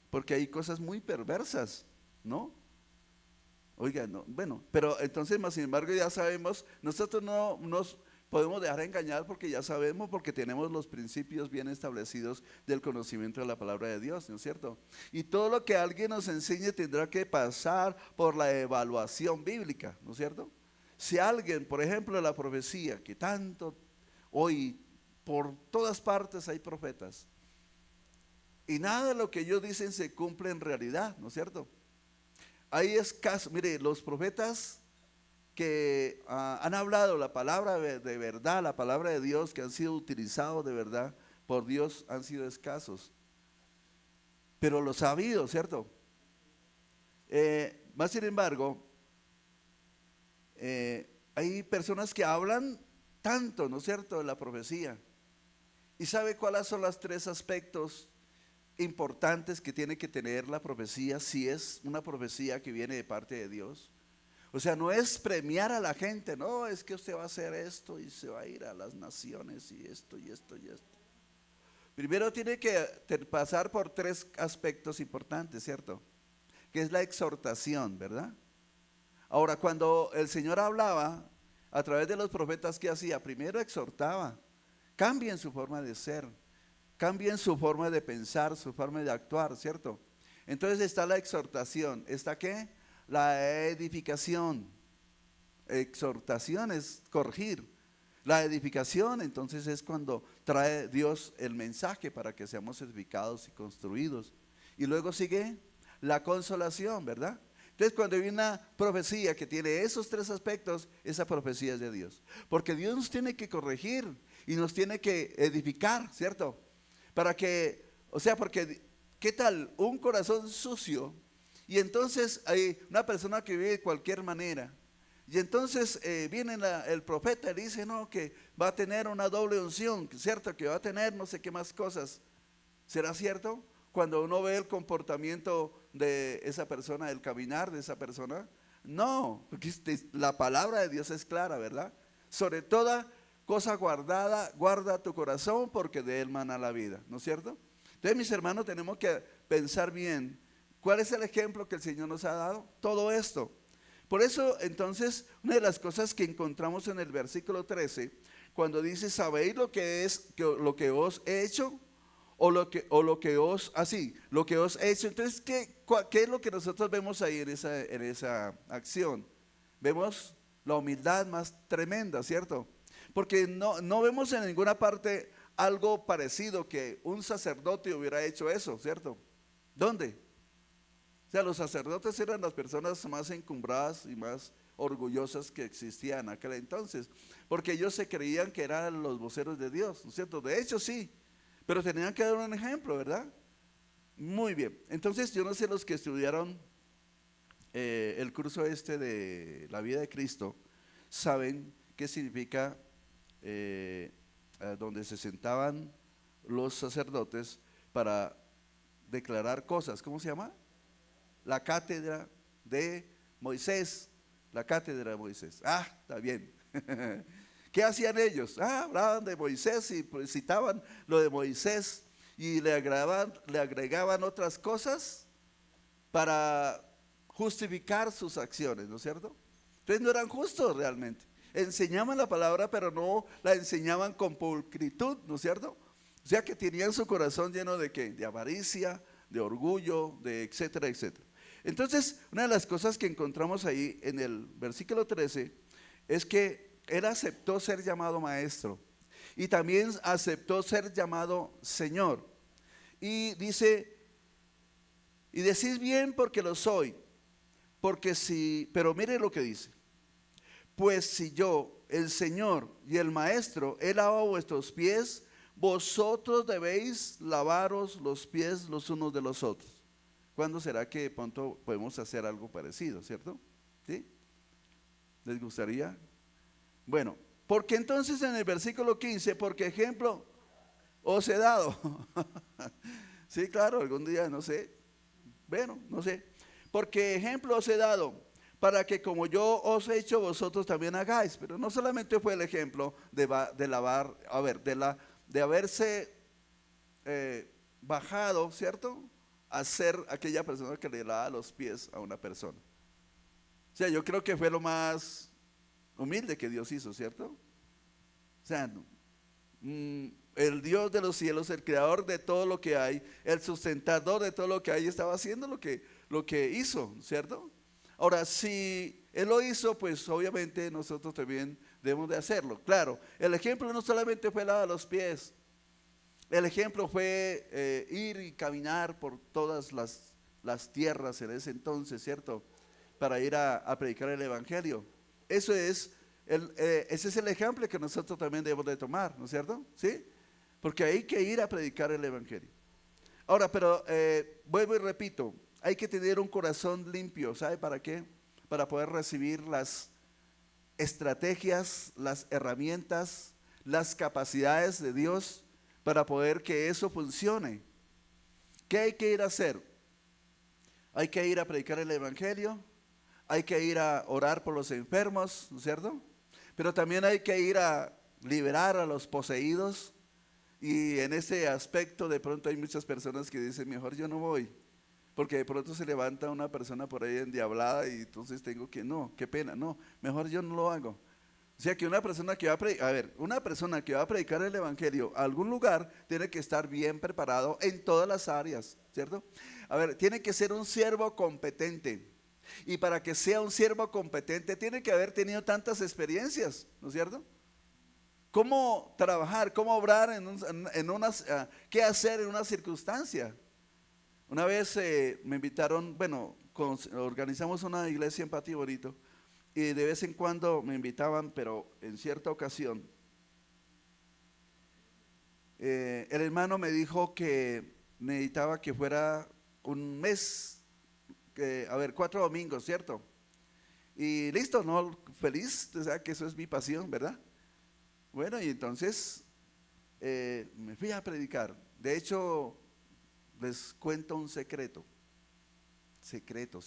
porque hay cosas muy perversas, ¿no? Oigan, no, bueno, pero entonces, más sin embargo, ya sabemos, nosotros no nos podemos dejar engañar porque ya sabemos, porque tenemos los principios bien establecidos del conocimiento de la palabra de Dios, ¿no es cierto? Y todo lo que alguien nos enseñe tendrá que pasar por la evaluación bíblica, ¿no es cierto? Si alguien, por ejemplo, la profecía, que tanto hoy por todas partes hay profetas, y nada de lo que ellos dicen se cumple en realidad, ¿no es cierto? Hay escasos, mire, los profetas que han hablado la palabra de verdad, la palabra de Dios, que han sido utilizados de verdad por Dios, han sido escasos. Pero los ha habido, ¿cierto? Más sin embargo, hay personas que hablan tanto, ¿no es cierto?, de la profecía. ¿Y sabe cuáles son los 3 aspectos importantes que tiene que tener la profecía si es una profecía que viene de parte de Dios? O sea, no es premiar a la gente, no, es que usted va a hacer esto y se va a ir a las naciones y esto y esto y esto. Primero tiene que pasar por 3 aspectos importantes, ¿cierto? Que es la exhortación, ¿verdad? Ahora, cuando el Señor hablaba a través de los profetas, ¿qué hacía? Primero exhortaba, cambien su forma de ser, cambien su forma de pensar, su forma de actuar, ¿cierto? Entonces está la exhortación, ¿está qué? La edificación. Exhortación es corregir. La edificación entonces es cuando trae Dios el mensaje para que seamos edificados y construidos. Y luego sigue la consolación, ¿verdad? Entonces cuando hay una profecía que tiene esos 3 aspectos, esa profecía es de Dios. Porque Dios nos tiene que corregir y nos tiene que edificar, ¿cierto? Para que, o sea, porque ¿qué tal? Un corazón sucio. Y entonces hay una persona que vive de cualquier manera. Y entonces viene el profeta y dice, no, que va a tener una doble unción, ¿cierto? Que va a tener no sé qué más cosas. ¿Será cierto? Cuando uno ve el comportamiento de esa persona, el caminar de esa persona. No, porque la palabra de Dios es clara, ¿verdad? Sobre toda cosa guardada, guarda tu corazón porque de él mana la vida, ¿no es cierto? Entonces, mis hermanos, tenemos que pensar bien, ¿cuál es el ejemplo que el Señor nos ha dado? Todo esto. Por eso, entonces, una de las cosas que encontramos en el versículo 13, cuando dice, ¿sabéis lo que es lo que os he hecho? O lo que os, así, lo que os he hecho. Entonces, ¿qué es lo que nosotros vemos ahí en esa acción? Vemos la humildad más tremenda, ¿cierto? Porque no vemos en ninguna parte algo parecido que un sacerdote hubiera hecho eso, ¿cierto? ¿Dónde? O sea, los sacerdotes eran las personas más encumbradas y más orgullosas que existían en aquel entonces, porque ellos se creían que eran los voceros de Dios, ¿no es cierto? De hecho, sí, pero tenían que dar un ejemplo, ¿verdad? Muy bien. Entonces, yo no sé los que estudiaron el curso este de la vida de Cristo, saben qué significa donde se sentaban los sacerdotes para declarar cosas. ¿Cómo se llama? La cátedra de Moisés. La cátedra de Moisés. Ah, está bien. ¿Qué hacían ellos? Hablaban de Moisés y pues, citaban lo de Moisés y le agregaban otras cosas para justificar sus acciones, ¿no es cierto? Entonces no eran justos realmente. Enseñaban la palabra, pero no la enseñaban con pulcritud, ¿no es cierto? O sea que tenían su corazón lleno de ¿qué? De avaricia, de orgullo, de etcétera, etcétera. Entonces, una de las cosas que encontramos ahí en el versículo 13 es que él aceptó ser llamado maestro y también aceptó ser llamado Señor. Y dice, y decís bien porque lo soy, porque si, pero mire lo que dice, pues si yo, el Señor y el Maestro, he lavado vuestros pies, vosotros debéis lavaros los pies los unos de los otros. ¿Cuándo será que de pronto podemos hacer algo parecido, cierto? ¿Sí? ¿Les gustaría? Bueno, porque entonces en el versículo 15, porque ejemplo os he dado. Sí, claro, algún día, no sé. Bueno, no sé. Porque ejemplo os he dado para que como yo os he hecho, vosotros también hagáis. Pero no solamente fue el ejemplo de lavar, a ver, de haberse bajado, ¿cierto? A ser aquella persona que le lava los pies a una persona. O sea, yo creo que fue lo más humilde que Dios hizo, ¿cierto? O sea, el Dios de los cielos, el creador de todo lo que hay, el sustentador de todo lo que hay, estaba haciendo lo que hizo, ¿cierto? Ahora, si Él lo hizo, pues obviamente nosotros también debemos de hacerlo. Claro, el ejemplo no solamente fue lavar los pies, el ejemplo fue ir y caminar por todas las tierras en ese entonces, ¿cierto? Para ir a predicar el Evangelio. Ese es el ejemplo que nosotros también debemos de tomar, ¿no es cierto? ¿Sí? Porque hay que ir a predicar el Evangelio. Ahora, pero vuelvo y repito, hay que tener un corazón limpio, ¿sabe para qué? Para poder recibir las estrategias, las herramientas, las capacidades de Dios para poder que eso funcione. ¿Qué hay que ir a hacer? Hay que ir a predicar el Evangelio, hay que ir a orar por los enfermos, ¿no es cierto? Pero también hay que ir a liberar a los poseídos. Y en ese aspecto de pronto hay muchas personas que dicen, mejor yo no voy, porque de pronto se levanta una persona por ahí endiablada y entonces tengo que, no, qué pena, no, mejor yo no lo hago. O sea que una persona que va una persona que va a predicar el Evangelio a algún lugar tiene que estar bien preparado en todas las áreas, ¿cierto? A ver, tiene que ser un siervo competente. Y para que sea un siervo competente tiene que haber tenido tantas experiencias, ¿no es cierto? ¿Cómo trabajar, cómo obrar qué hacer en una circunstancia? Una vez me invitaron, bueno, organizamos una iglesia en Patio Bonito y de vez en cuando me invitaban, pero en cierta ocasión el hermano me dijo que necesitaba que fuera un mes, 4 domingos, ¿cierto? Y listo, ¿no? Feliz, o sea que eso es mi pasión, ¿verdad? Bueno, y entonces me fui a predicar. De hecho, les cuento un secreto. Secreto.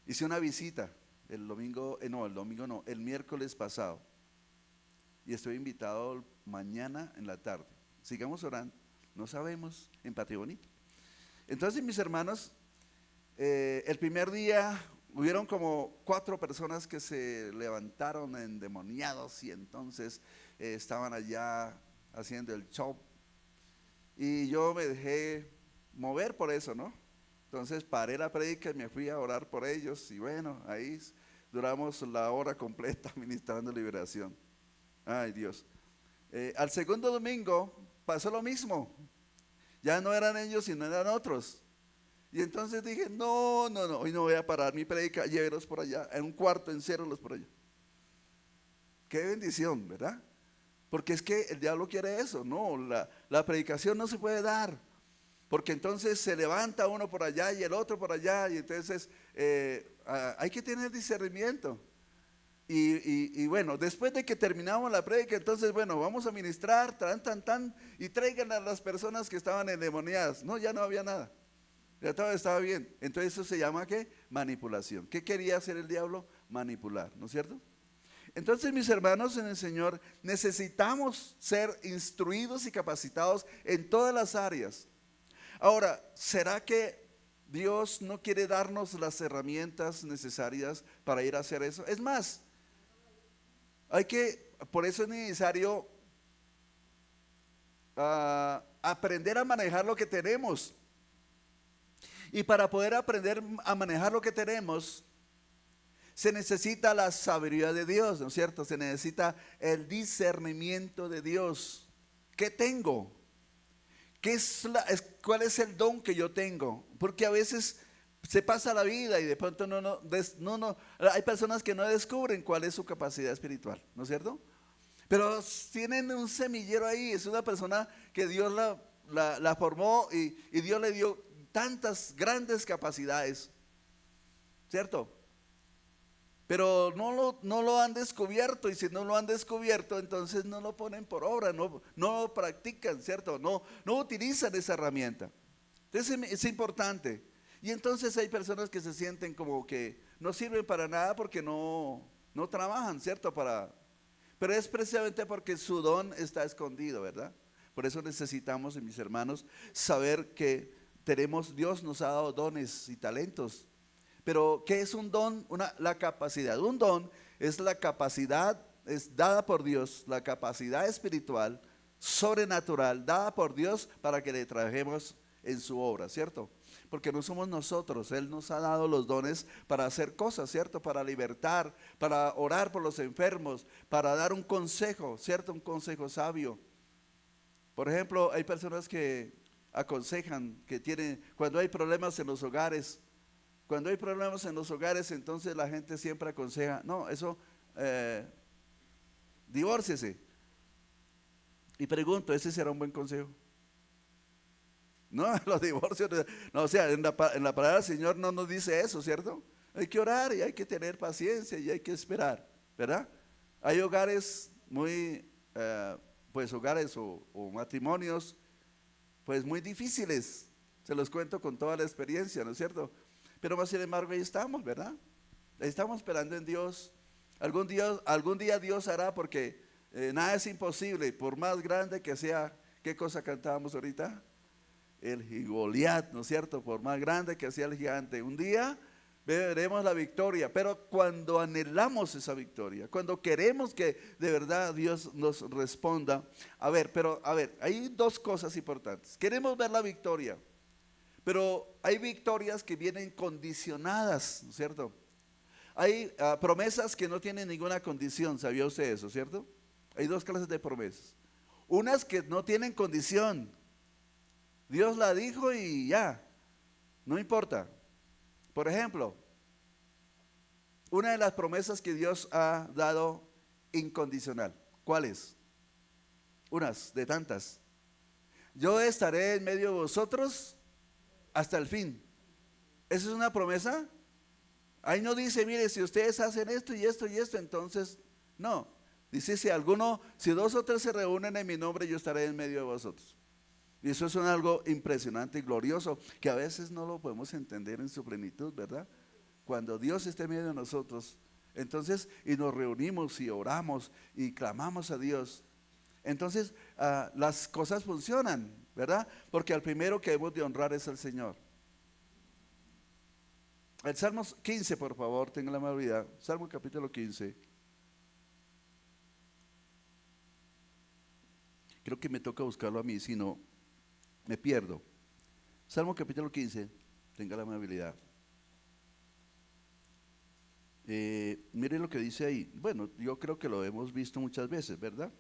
Hice una visita el domingo, el miércoles pasado. Y estoy invitado mañana en la tarde. Sigamos orando. No sabemos en Patria Bonita. Entonces, mis hermanos, el primer día hubieron como 4 personas que se levantaron endemoniados y entonces estaban allá haciendo el show. Y yo me dejé mover por eso, ¿no? Entonces paré la prédica y me fui a orar por ellos y bueno, ahí duramos la hora completa ministrando liberación. Ay, Dios. Al segundo domingo pasó lo mismo. Ya no eran ellos, sino eran otros. Y entonces dije, no, hoy no voy a parar mi prédica, llévelos por allá, en un cuarto, enciérralos por allá. Qué bendición, ¿verdad? Porque es que el diablo quiere eso, no, la predicación no se puede dar. Porque entonces se levanta uno por allá y el otro por allá, y entonces hay que tener discernimiento. Y bueno, después de que terminamos la prédica, entonces bueno, vamos a ministrar, y traigan a las personas que estaban endemoniadas. No, ya no había nada, ya todo estaba bien. Entonces eso se llama ¿qué? Manipulación. ¿Qué quería hacer el diablo? Manipular, ¿no es cierto? Entonces, mis hermanos en el Señor, necesitamos ser instruidos y capacitados en todas las áreas. Ahora, ¿será que Dios no quiere darnos las herramientas necesarias para ir a hacer eso? Es más, por eso es necesario aprender a manejar lo que tenemos. Y para poder aprender a manejar lo que tenemos, se necesita la sabiduría de Dios, ¿no es cierto? Se necesita el discernimiento de Dios. ¿Qué tengo? ¿Cuál es el don que yo tengo? Porque a veces se pasa la vida y de pronto hay personas que no descubren cuál es su capacidad espiritual, ¿no es cierto? Pero tienen un semillero ahí, es una persona que Dios la formó y Dios le dio tantas grandes capacidades, ¿cierto? Pero no lo han descubierto, y si no lo han descubierto, entonces no lo ponen por obra, no lo practican, ¿cierto? No utilizan esa herramienta. Entonces es importante. Y entonces hay personas que se sienten como que no sirven para nada porque no trabajan, ¿cierto? Pero es precisamente porque su don está escondido, ¿verdad? Por eso necesitamos, mis hermanos, saber que Dios nos ha dado dones y talentos. Pero ¿qué es un don? La capacidad. Un don es la capacidad, es dada por Dios, la capacidad espiritual, sobrenatural, dada por Dios para que le trabajemos en su obra, ¿cierto? Porque no somos nosotros, Él nos ha dado los dones para hacer cosas, ¿cierto? Para libertar, para orar por los enfermos, para dar un consejo, ¿cierto? Un consejo sabio. Por ejemplo, hay personas que aconsejan, cuando hay problemas en los hogares. Cuando hay problemas en los hogares, entonces la gente siempre aconseja, no, eso, divórciese. Y pregunto, ¿ese será un buen consejo? No, los divorcios, no, o sea, en la palabra del Señor no nos dice eso, ¿cierto? Hay que orar y hay que tener paciencia y hay que esperar, ¿verdad? Hay hogares hogares o matrimonios, pues muy difíciles, se los cuento con toda la experiencia, ¿no es cierto? Pero más sin embargo ahí estamos, ¿verdad? Ahí estamos esperando en Dios. Algún día Dios hará, porque nada es imposible, por más grande que sea. ¿Qué cosa cantábamos ahorita? El Goliat, ¿no es cierto? Por más grande que sea el gigante, un día veremos la victoria. Pero cuando anhelamos esa victoria, cuando queremos que de verdad Dios nos responda, hay 2 cosas importantes. Queremos ver la victoria, pero hay victorias que vienen condicionadas, ¿no es cierto? Hay promesas que no tienen ninguna condición, ¿sabía usted eso, cierto? Hay 2 clases de promesas. Unas que no tienen condición. Dios la dijo y ya, no importa. Por ejemplo, una de las promesas que Dios ha dado incondicional, ¿cuál es? Unas de tantas. yo estaré en medio de vosotros hasta el fin. ¿Esa es una promesa? Ahí no dice, mire, si ustedes hacen esto y esto y esto, entonces, no. Dice, si dos o tres se reúnen en mi nombre, yo estaré en medio de vosotros. Y eso es algo impresionante y glorioso, que a veces no lo podemos entender en su plenitud, ¿verdad? Cuando Dios esté en medio de nosotros, entonces, y nos reunimos y oramos y clamamos a Dios, entonces las cosas funcionan, ¿verdad? Porque al primero que hemos de honrar es al Señor. El Salmo 15, por favor, tenga la amabilidad. Salmo capítulo 15. Creo que me toca buscarlo a mí, si no, me pierdo. Salmo capítulo 15, tenga la amabilidad. Mire lo que dice ahí. Bueno, yo creo que lo hemos visto muchas veces, ¿verdad?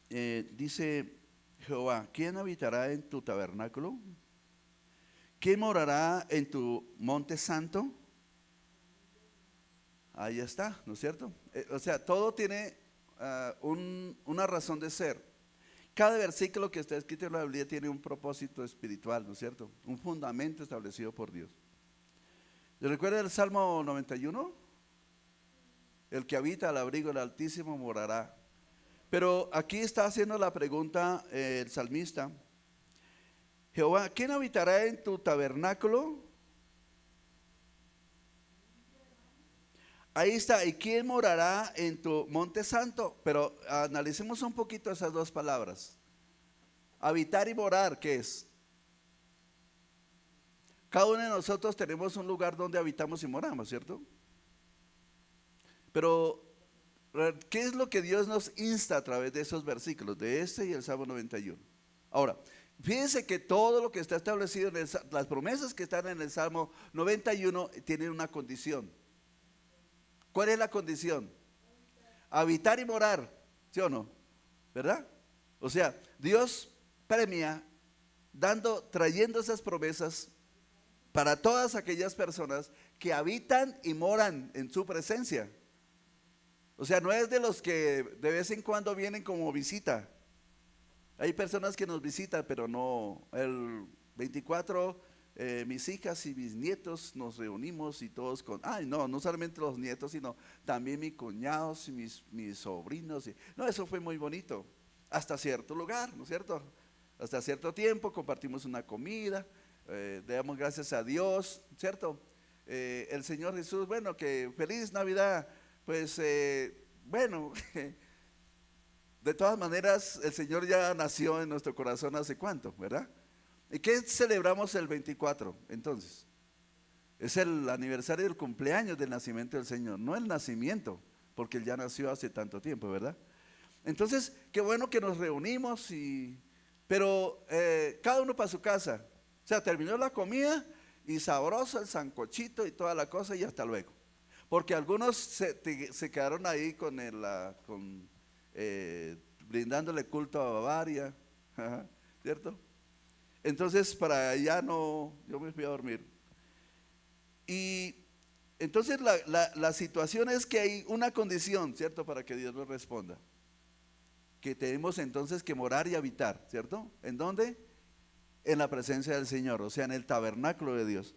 Dice Jehová, ¿quién habitará en tu tabernáculo? ¿Quién morará en tu monte santo? Ahí está, ¿no es cierto? O sea, todo tiene una razón de ser. Cada versículo que está escrito en la Biblia tiene un propósito espiritual, ¿no es cierto? Un fundamento establecido por Dios. ¿Recuerda el Salmo 91? El que habita al abrigo del Altísimo morará. Pero aquí está haciendo la pregunta el salmista. Jehová, ¿quién habitará en tu tabernáculo? Ahí está, ¿y quién morará en tu monte santo? Pero analicemos un poquito esas dos palabras. Habitar y morar, ¿qué es? Cada uno de nosotros tenemos un lugar donde habitamos y moramos, ¿cierto? Pero, ¿qué es lo que Dios nos insta a través de esos versículos? De este y el Salmo 91. Ahora, fíjense que todo lo que está establecido en las promesas que están en el Salmo 91 tienen una condición. ¿Cuál es la condición? Habitar y morar, ¿sí o no? ¿Verdad? O sea, Dios premia trayendo esas promesas para todas aquellas personas que habitan y moran en su presencia. O sea, no es de los que de vez en cuando vienen como visita. Hay personas que nos visitan, pero no. El 24, mis hijas y mis nietos nos reunimos y todos no solamente los nietos, sino también mis cuñados y mis sobrinos. No, eso fue muy bonito. Hasta cierto lugar, ¿no es cierto? Hasta cierto tiempo compartimos una comida, le damos gracias a Dios, ¿cierto? El Señor Jesús, bueno, que feliz Navidad, pues bueno. De todas maneras, el Señor ya nació en nuestro corazón hace cuánto, ¿verdad? ¿Y qué celebramos el 24 entonces? Es el aniversario del cumpleaños del nacimiento del Señor, no el nacimiento, porque Él ya nació hace tanto tiempo, ¿verdad? Entonces, qué bueno que nos reunimos, pero cada uno para su casa. O sea, terminó la comida y sabroso el sancochito y toda la cosa y hasta luego. Porque algunos se quedaron ahí con brindándole culto a Bavaria, ¿cierto? Entonces para allá no, yo me fui a dormir. Y entonces la situación es que hay una condición, ¿cierto? Para que Dios nos responda. Que tenemos entonces que morar y habitar, ¿cierto? ¿En dónde? En la presencia del Señor, o sea, en el tabernáculo de Dios.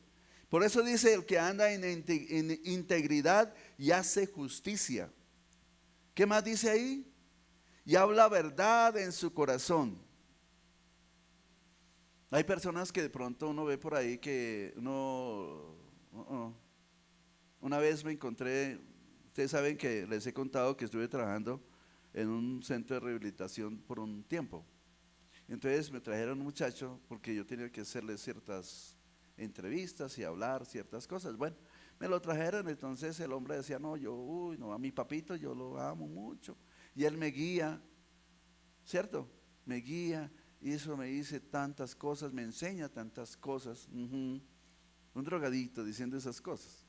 Por eso dice, el que anda en integridad y hace justicia. ¿Qué más dice ahí? Y habla verdad en su corazón. Hay personas que de pronto uno ve por ahí que una vez me encontré, ustedes saben que les he contado que estuve trabajando en un centro de rehabilitación por un tiempo. Entonces me trajeron un muchacho porque yo tenía que hacerle ciertas entrevistas y hablar ciertas cosas. Bueno, me lo trajeron, entonces el hombre decía, no, a mi papito yo lo amo mucho. Y él me guía, ¿cierto? Me guía, y eso me dice tantas cosas, me enseña tantas cosas. Un drogadito diciendo esas cosas.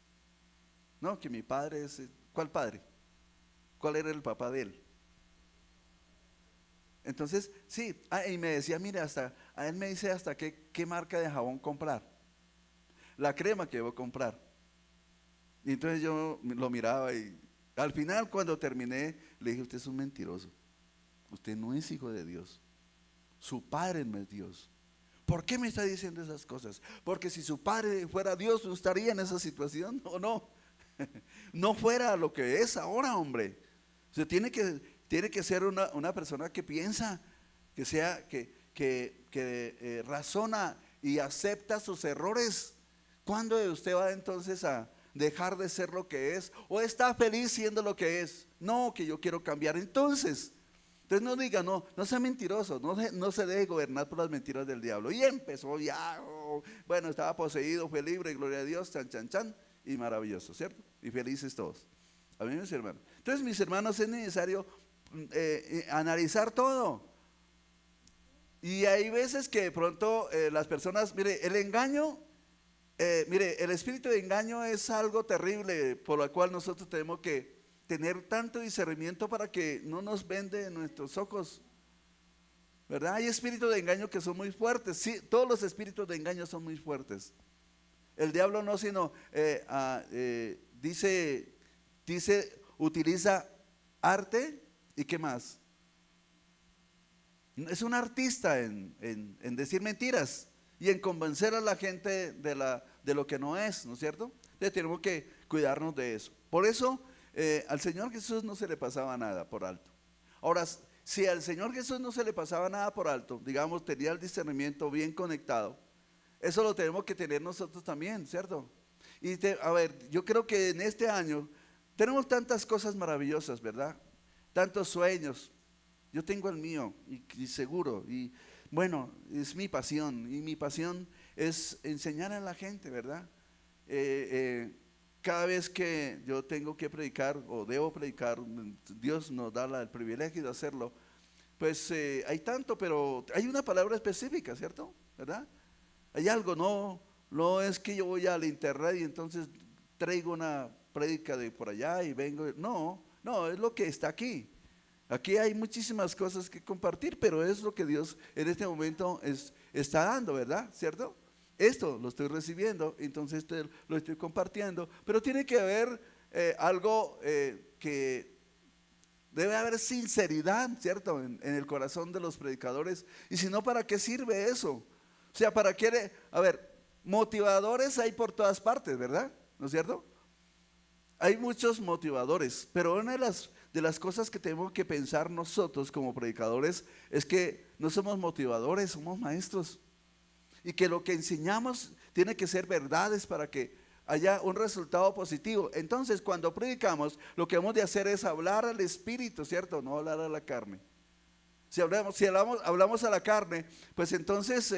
No, que mi padre es, ¿cuál padre? ¿Cuál era el papá de él? Entonces, sí, y me decía, mire, a él me dice hasta qué marca de jabón comprar, la crema que debo comprar. Y entonces yo lo miraba y al final cuando terminé le dije, usted es un mentiroso. usted no es hijo de Dios. Su padre no es Dios. ¿Por qué me está diciendo esas cosas? Porque si su padre fuera Dios, ¿no estaría en esa situación o no? No fuera lo que es ahora, hombre. Usted tiene que ser una persona que piensa, que sea, que razona y acepta sus errores. ¿Cuándo usted va entonces a dejar de ser lo que es? ¿O está feliz siendo lo que es? No, que yo quiero cambiar. Entonces no diga, no sea mentiroso, no se deje gobernar por las mentiras del diablo. Y empezó ya, bueno, estaba poseído, fue libre, gloria a Dios, chan, chan, chan, y maravilloso, ¿cierto? Y felices todos. A mí, mis hermanos. Entonces, mis hermanos, es necesario analizar todo. Y hay veces que de pronto las personas, mire, el engaño, mire, el espíritu de engaño es algo terrible por lo cual nosotros tenemos que tener tanto discernimiento para que no nos vende en nuestros ojos, ¿verdad? Hay espíritus de engaño que son muy fuertes, sí, todos los espíritus de engaño son muy fuertes. El diablo no, sino utiliza arte y ¿qué más? Es un artista en decir mentiras y en convencer a la gente de lo que no es, ¿no es cierto? Entonces tenemos que cuidarnos de eso. Por eso al Señor Jesús no se le pasaba nada por alto. Ahora, si al Señor Jesús no se le pasaba nada por alto, digamos, tenía el discernimiento bien conectado, eso lo tenemos que tener nosotros también, ¿cierto? Y a ver, yo creo que en este año tenemos tantas cosas maravillosas, ¿verdad? Tantos sueños. Yo tengo el mío y seguro, y bueno, es mi pasión, y mi pasión es enseñar a la gente, ¿verdad? Cada vez que yo tengo que predicar o debo predicar, Dios nos da el privilegio de hacerlo, pues hay tanto, pero hay una palabra específica, ¿cierto? ¿Verdad? Hay algo, no es que yo voy al internet y entonces traigo una prédica de por allá y vengo, no, es lo que está aquí. Aquí hay muchísimas cosas que compartir, pero es lo que Dios en este momento está dando, ¿verdad? ¿Cierto? Esto lo estoy recibiendo, entonces lo estoy compartiendo, pero tiene que haber algo que debe haber sinceridad, ¿cierto? En el corazón de los predicadores. Y si no, ¿para qué sirve eso? O sea, ¿para qué? A ver, motivadores hay por todas partes, ¿verdad? ¿No es cierto? Hay muchos motivadores, pero una de las cosas que tenemos que pensar nosotros como predicadores es que no somos motivadores, somos maestros. Y que lo que enseñamos tiene que ser verdades para que haya un resultado positivo. Entonces, cuando predicamos, lo que hemos de hacer es hablar al espíritu, ¿cierto? No hablar a la carne. Si hablamos a la carne, pues entonces,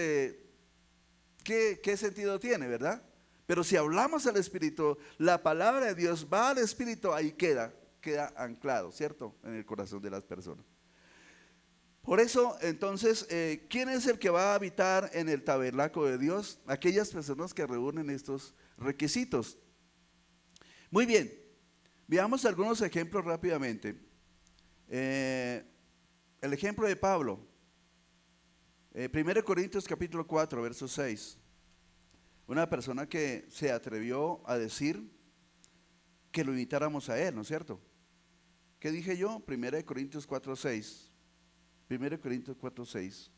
¿qué sentido tiene, verdad? Pero si hablamos al espíritu, la palabra de Dios va al espíritu, ahí queda anclado, ¿cierto? En el corazón de las personas. Por eso, entonces, ¿quién es el que va a habitar en el tabernáculo de Dios? Aquellas personas que reúnen estos requisitos. Muy bien, veamos algunos ejemplos rápidamente. El ejemplo de Pablo, 1 Corintios capítulo 4, verso 6. Una persona que se atrevió a decir que lo imitáramos a él, ¿no es cierto? ¿Qué dije yo? 1 Corintios 4, 6. 1 Corintios 4, 6.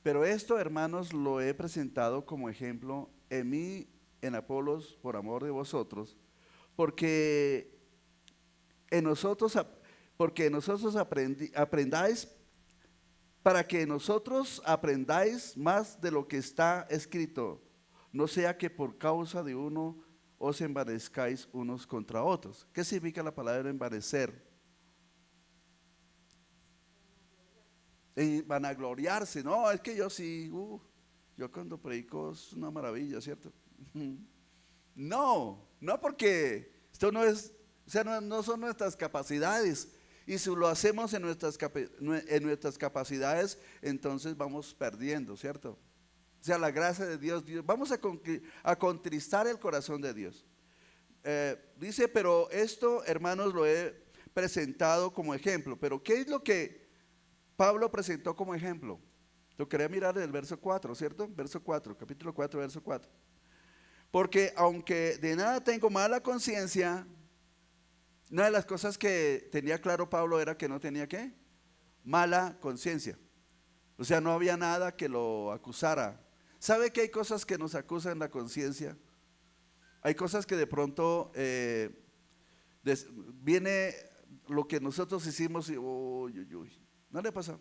Pero esto, hermanos, lo he presentado como ejemplo en mí, en Apolos, por amor de vosotros, porque en nosotros aprendáis, para que nosotros aprendáis más de lo que está escrito, no sea que por causa de uno os envanezcáis unos contra otros. ¿Qué significa la palabra envanecer? Vanagloriarse, no, es que yo sí, yo cuando predico es una maravilla, ¿cierto? No porque esto no es, o sea, no son nuestras capacidades, y si lo hacemos en nuestras capacidades, entonces vamos perdiendo, ¿cierto? O sea, la gracia de Dios, vamos a contristar el corazón de Dios. Dice, pero esto, hermanos, lo he presentado como ejemplo. Pero ¿qué es lo que Pablo presentó como ejemplo? Lo quería mirar en el verso 4, ¿cierto? Verso 4, capítulo 4, verso 4. Porque aunque de nada tengo mala conciencia, una de las cosas que tenía claro Pablo era que no tenía ¿qué? mala conciencia. O sea, no había nada que lo acusara. ¿Sabe que hay cosas que nos acusan la conciencia? Hay cosas que de pronto viene lo que nosotros hicimos y uy, uy, uy, no le pasa.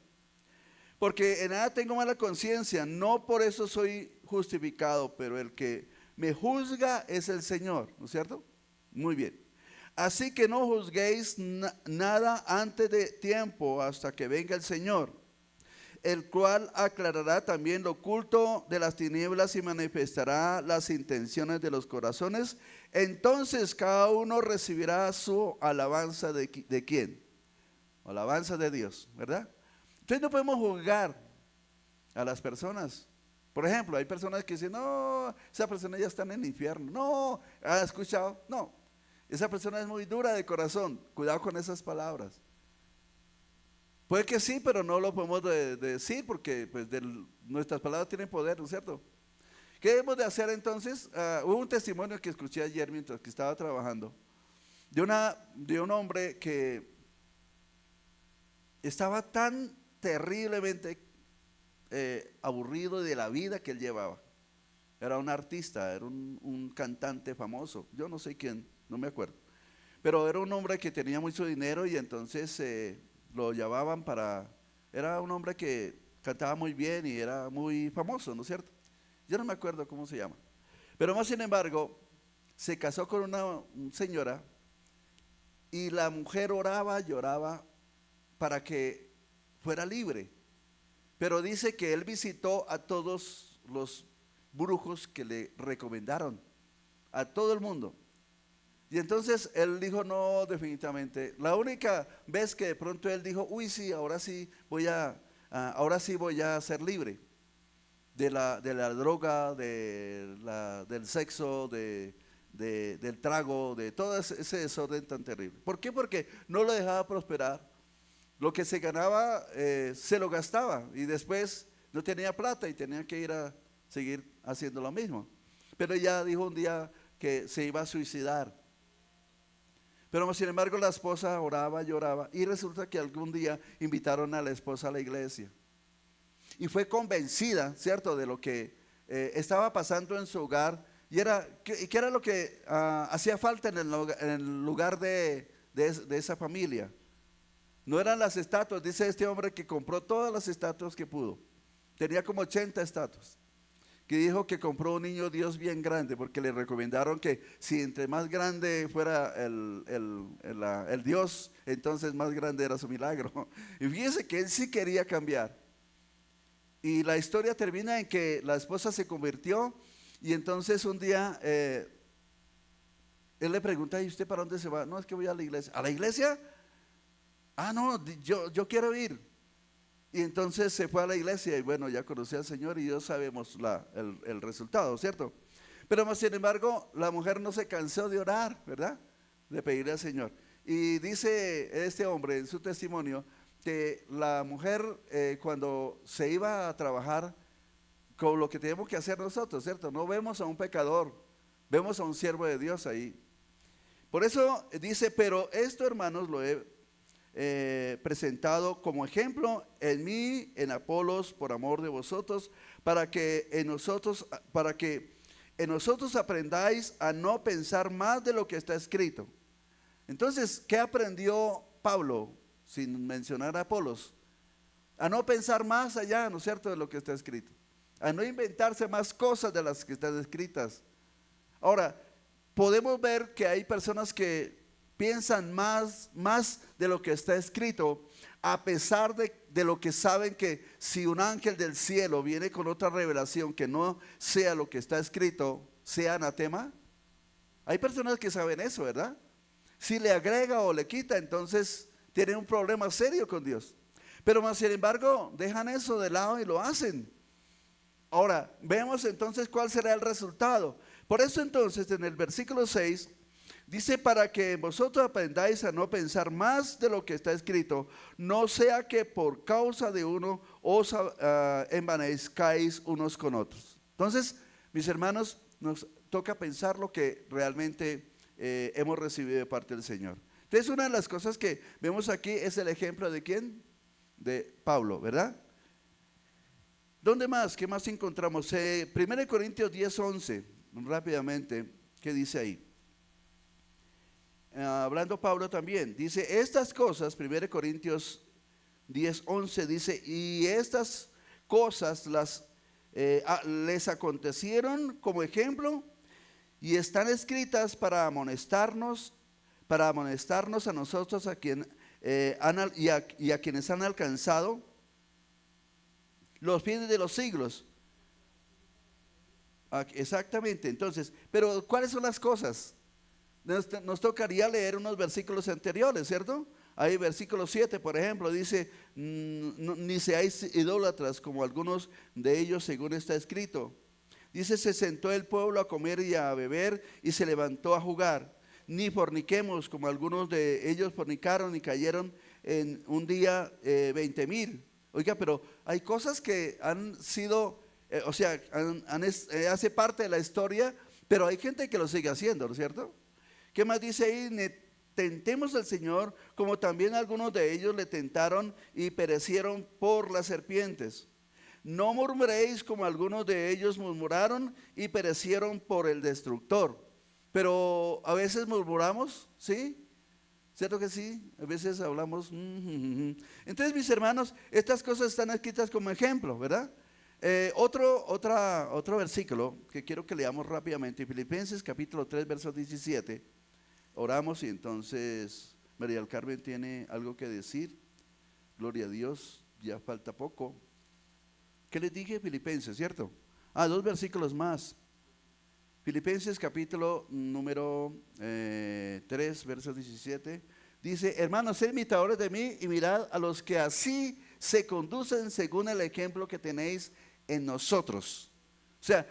Porque en nada tengo mala conciencia, no por eso soy justificado, pero el que me juzga es el Señor, ¿no es cierto? Muy bien. Así que no juzguéis nada antes de tiempo hasta que venga el Señor, el cual aclarará también lo oculto de las tinieblas y manifestará las intenciones de los corazones. Entonces cada uno recibirá su alabanza ¿de quién? Alabanza de Dios, ¿verdad? Entonces no podemos juzgar a las personas. Por ejemplo, hay personas que dicen, no, esa persona ya está en el infierno. No, ¿has escuchado? No, esa persona es muy dura de corazón. Cuidado con esas palabras. Puede que sí, pero no lo podemos decir porque pues, nuestras palabras tienen poder, ¿no es cierto? ¿Qué debemos de hacer entonces? Hubo un testimonio que escuché ayer mientras que estaba trabajando de un hombre que estaba tan terriblemente aburrido de la vida que él llevaba. Era un artista, era un cantante famoso, yo no sé quién, no me acuerdo, pero era un hombre que tenía mucho dinero y entonces lo llamaban era un hombre que cantaba muy bien y era muy famoso, ¿no es cierto? Yo no me acuerdo cómo se llama, pero más sin embargo se casó con una señora y la mujer oraba, lloraba para que fuera libre, pero dice que él visitó a todos los brujos que le recomendaron, a todo el mundo. Y entonces él dijo, no, definitivamente. La única vez que de pronto él dijo, uy, sí, ahora sí voy a ser libre de la droga, del sexo, del trago, de todo ese desorden tan terrible. ¿Por qué? Porque no lo dejaba prosperar. Lo que se ganaba se lo gastaba y después no tenía plata y tenía que ir a seguir haciendo lo mismo. Pero ella dijo un día que se iba a suicidar. Pero sin embargo la esposa oraba, lloraba y resulta que algún día invitaron a la esposa a la iglesia. Y fue convencida, ¿cierto?, de lo que estaba pasando en su hogar y ¿qué era lo que hacía falta en el lugar de esa familia? No eran las estatuas, dice este hombre que compró todas las estatuas que pudo. Tenía como 80 estatuas. Que dijo que compró un niño Dios bien grande porque le recomendaron que si entre más grande fuera el Dios, entonces más grande era su milagro. Y fíjense que él sí quería cambiar. Y la historia termina en que la esposa se convirtió y entonces un día él le pregunta, ¿y usted para dónde se va? No, es que voy a la iglesia. ¿A la iglesia? Ah, no, yo quiero ir. Y entonces se fue a la iglesia y bueno, ya conocí al Señor y ya sabemos el resultado, ¿cierto? Pero más sin embargo, la mujer no se cansó de orar, ¿verdad? De pedirle al Señor. Y dice este hombre en su testimonio que la mujer cuando se iba a trabajar con lo que tenemos que hacer nosotros, ¿cierto? No vemos a un pecador, vemos a un siervo de Dios ahí. Por eso dice, pero esto, hermanos, lo he presentado como ejemplo en mí, en Apolos, por amor de vosotros, para que en nosotros aprendáis a no pensar más de lo que está escrito. Entonces, ¿qué aprendió Pablo, sin mencionar a Apolos? A no pensar más allá, ¿no es cierto?, de lo que está escrito, a no inventarse más cosas de las que están escritas. Ahora, podemos ver que hay personas que piensan más de lo que está escrito, a pesar de lo que saben que si un ángel del cielo viene con otra revelación que no sea lo que está escrito, sea anatema. Hay personas que saben eso, ¿verdad? Si le agrega o le quita, entonces tienen un problema serio con Dios. Pero más sin embargo, dejan eso de lado y lo hacen. Ahora, vemos entonces cuál será el resultado. Por eso entonces en el versículo 6 dice, para que vosotros aprendáis a no pensar más de lo que está escrito, no sea que por causa de uno os envanezcáis unos con otros. Entonces, mis hermanos, nos toca pensar lo que realmente hemos recibido de parte del Señor. Entonces, una de las cosas que vemos aquí es el ejemplo de ¿quién? de Pablo, ¿verdad? ¿Dónde más? ¿Qué más encontramos? 1 Corintios 10:11, rápidamente, ¿qué dice ahí? Hablando Pablo también, dice estas cosas, 1 Corintios 10:11 dice, y estas cosas les acontecieron como ejemplo y están escritas para amonestarnos a nosotros a quienes han alcanzado los fines de los siglos. Exactamente, entonces, pero ¿cuáles son las cosas? Nos tocaría leer unos versículos anteriores, ¿cierto? Hay versículo 7, por ejemplo, dice, ni seáis idólatras como algunos de ellos según está escrito. Dice, se sentó el pueblo a comer y a beber y se levantó a jugar. Ni forniquemos como algunos de ellos fornicaron y cayeron en un día 20,000. Oiga, pero hay cosas que han sido, hace parte de la historia, pero hay gente que lo sigue haciendo, ¿no es cierto? ¿Qué más dice ahí? Tentemos al Señor, como también algunos de ellos le tentaron y perecieron por las serpientes. No murmuréis como algunos de ellos murmuraron y perecieron por el destructor. Pero a veces murmuramos, ¿sí? ¿Cierto que sí? A veces hablamos. Entonces, mis hermanos, estas cosas están escritas como ejemplo, ¿verdad? Otro versículo que quiero que leamos rápidamente, Filipenses capítulo 3, verso 17. Oramos y entonces María del Carmen tiene algo que decir. Gloria a Dios, ya falta poco. ¿Qué les dije? Filipenses, ¿cierto? 2 versículos más. Filipenses capítulo número 3, verso 17. Dice, hermanos, sed imitadores de mí y mirad a los que así se conducen según el ejemplo que tenéis en nosotros. O sea,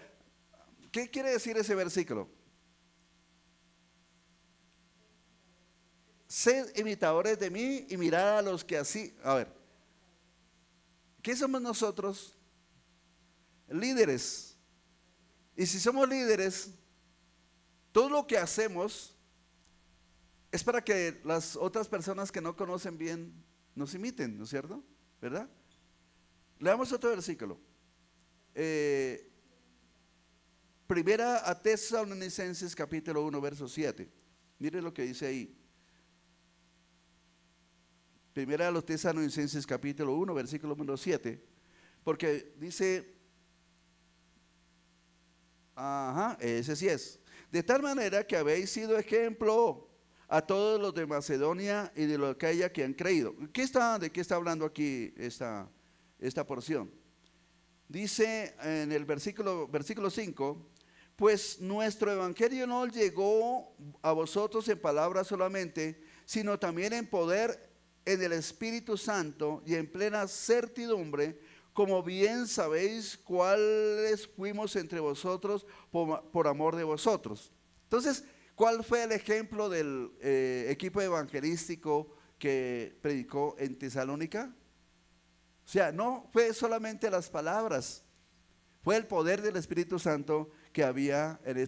¿qué quiere decir ese versículo? Sed imitadores de mí y mirad a los que así, a ver, ¿qué somos nosotros? Líderes. Y si somos líderes, todo lo que hacemos es para que las otras personas que no conocen bien nos imiten, ¿no es cierto? ¿Verdad? Leamos otro versículo. Primera a Tesalonicenses capítulo 1, verso 7. Mire lo que dice ahí. Primera a los Tesalonicenses capítulo 1, versículo número 7. Porque dice, ese sí es. De tal manera que habéis sido ejemplo a todos los de Macedonia y de los de Acaya que han creído. ¿De qué está hablando aquí esta porción? Dice en el versículo 5, pues nuestro evangelio no llegó a vosotros en palabras solamente, sino también en poder, en el Espíritu Santo y en plena certidumbre, como bien sabéis cuáles fuimos entre vosotros por amor de vosotros. Entonces, ¿cuál fue el ejemplo del equipo evangelístico que predicó en Tesalónica? O sea, no fue solamente las palabras, fue el poder del Espíritu Santo que había en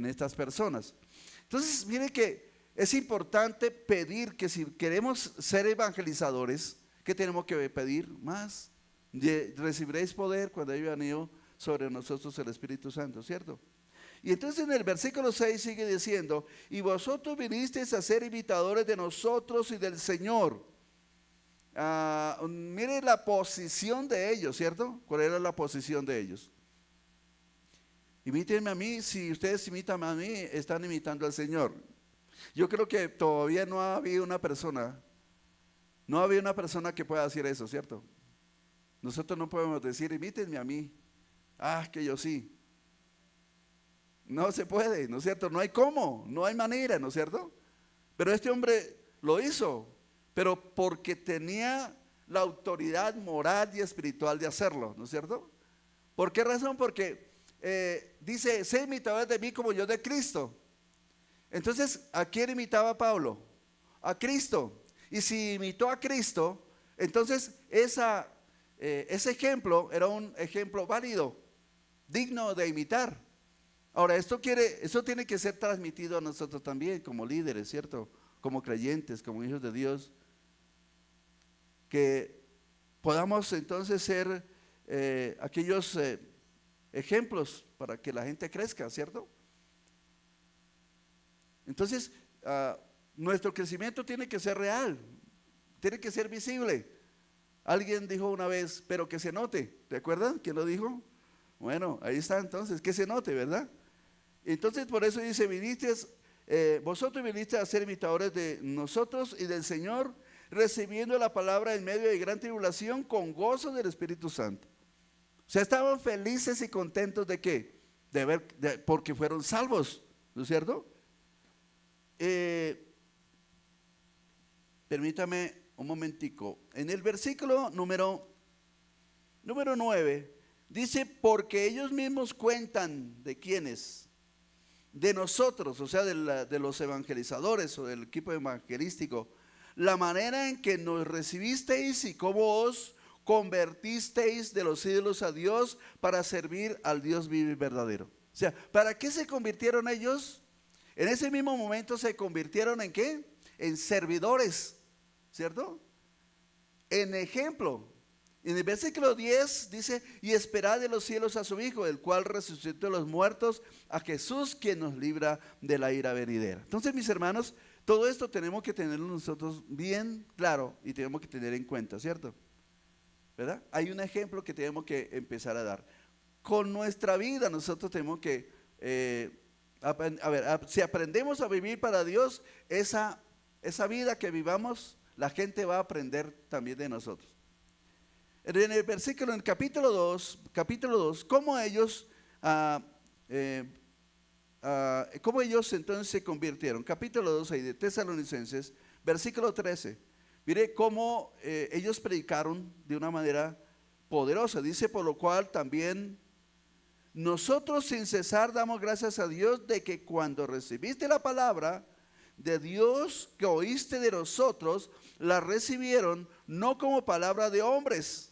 estas personas. Entonces, mire que es importante pedir que si queremos ser evangelizadores, ¿qué tenemos que pedir? Más. Recibiréis poder cuando haya venido sobre nosotros el Espíritu Santo, ¿cierto? Y entonces en el versículo 6 sigue diciendo, y vosotros vinisteis a ser imitadores de nosotros y del Señor. Mire la posición de ellos, ¿cierto? ¿Cuál era la posición de ellos? Imítenme a mí. Si ustedes imitan a mí, están imitando al Señor. Yo creo que todavía no ha habido una persona que pueda decir eso, ¿cierto? Nosotros no podemos decir, imítenme a mí. Que yo sí. No se puede, ¿no es cierto? No hay cómo, no hay manera, ¿no es cierto? Pero este hombre lo hizo, pero porque tenía la autoridad moral y espiritual de hacerlo, ¿no es cierto? ¿Por qué razón? Porque dice, sé imitadores de mí como yo de Cristo. Entonces, ¿a quién imitaba Pablo? A Cristo. Y si imitó a Cristo, entonces ese ejemplo era un ejemplo válido, digno de imitar. Ahora, esto tiene que ser transmitido a nosotros también como líderes, ¿cierto? Como creyentes, como hijos de Dios, que podamos entonces ser aquellos ejemplos para que la gente crezca, ¿cierto? Entonces, nuestro crecimiento tiene que ser real, tiene que ser visible. Alguien dijo una vez, pero que se note, ¿te acuerdan? ¿Quién lo dijo? Bueno, ahí está entonces, que se note, ¿verdad? Entonces por eso dice, vosotros viniste a ser imitadores de nosotros y del Señor, recibiendo la palabra en medio de gran tribulación con gozo del Espíritu Santo. O sea, estaban felices y contentos de qué, porque fueron salvos, ¿no es cierto? Permítame un momentico. En el versículo número 9 dice, porque ellos mismos cuentan de quiénes, de nosotros, o sea, de los evangelizadores o del equipo evangelístico, la manera en que nos recibisteis y cómo os convertisteis de los ídolos a Dios para servir al Dios vivo y verdadero. O sea, ¿para qué se convirtieron ellos? En ese mismo momento se convirtieron ¿en qué? En servidores, ¿cierto? En ejemplo. En el versículo 10 dice, y esperad de los cielos a su Hijo, el cual resucitó de los muertos, a Jesús, quien nos libra de la ira venidera. Entonces, mis hermanos, todo esto tenemos que tenerlo nosotros bien claro y tenemos que tener en cuenta, ¿cierto? ¿Verdad? Hay un ejemplo que tenemos que empezar a dar. Con nuestra vida nosotros tenemos que, si aprendemos a vivir para Dios, esa vida que vivamos, la gente va a aprender también de nosotros. En el versículo, en el capítulo 2, cómo ellos entonces se convirtieron. Capítulo 2 ahí de Tesalonicenses, versículo 13. Mire cómo ellos predicaron de una manera poderosa. Dice, por lo cual también nosotros sin cesar damos gracias a Dios de que cuando recibiste la palabra de Dios que oíste de nosotros, la recibieron no como palabra de hombres,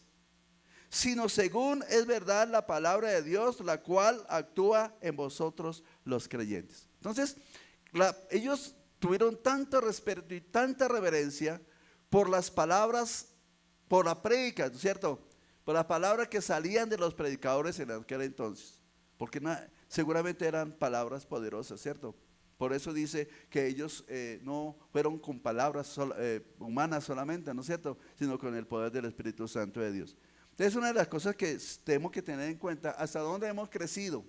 sino según es verdad la palabra de Dios, la cual actúa en vosotros los creyentes. Entonces, ellos tuvieron tanto respeto y tanta reverencia por las palabras, por la prédica, ¿no es cierto? Por las palabras que salían de los predicadores en aquel entonces, porque seguramente eran palabras poderosas, ¿cierto? Por eso dice que ellos no fueron con palabras humanas solamente, ¿no es cierto? Sino con el poder del Espíritu Santo de Dios. Entonces, una de las cosas que tenemos que tener en cuenta, hasta dónde hemos crecido.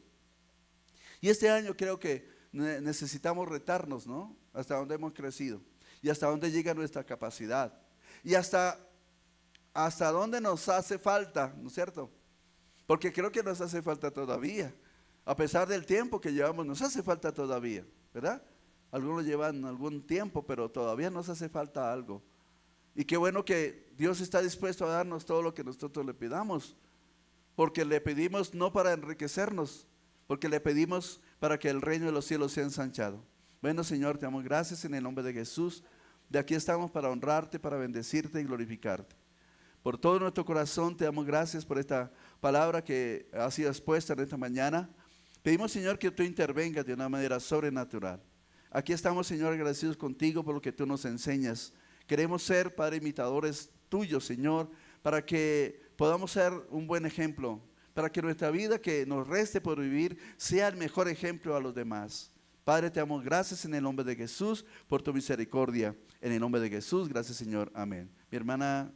Y este año creo que necesitamos retarnos, ¿no? Hasta dónde hemos crecido y hasta dónde llega nuestra capacidad y hasta dónde nos hace falta, ¿no es cierto? Porque creo que nos hace falta todavía, a pesar del tiempo que llevamos, nos hace falta todavía, ¿verdad? Algunos llevan algún tiempo, pero todavía nos hace falta algo. Y qué bueno que Dios está dispuesto a darnos todo lo que nosotros le pidamos, porque le pedimos no para enriquecernos, porque le pedimos para que el reino de los cielos sea ensanchado. Bueno, Señor, te damos gracias en el nombre de Jesús. De aquí estamos para honrarte, para bendecirte y glorificarte. Por todo nuestro corazón te damos gracias por esta palabra que ha sido expuesta en esta mañana. Pedimos, Señor, que tú intervengas de una manera sobrenatural. Aquí estamos, Señor, agradecidos contigo por lo que tú nos enseñas. Queremos ser, Padre, imitadores tuyos, Señor, para que podamos ser un buen ejemplo, para que nuestra vida que nos reste por vivir sea el mejor ejemplo a los demás. Padre, te damos gracias en el nombre de Jesús por tu misericordia. En el nombre de Jesús, gracias, Señor. Amén. Mi hermana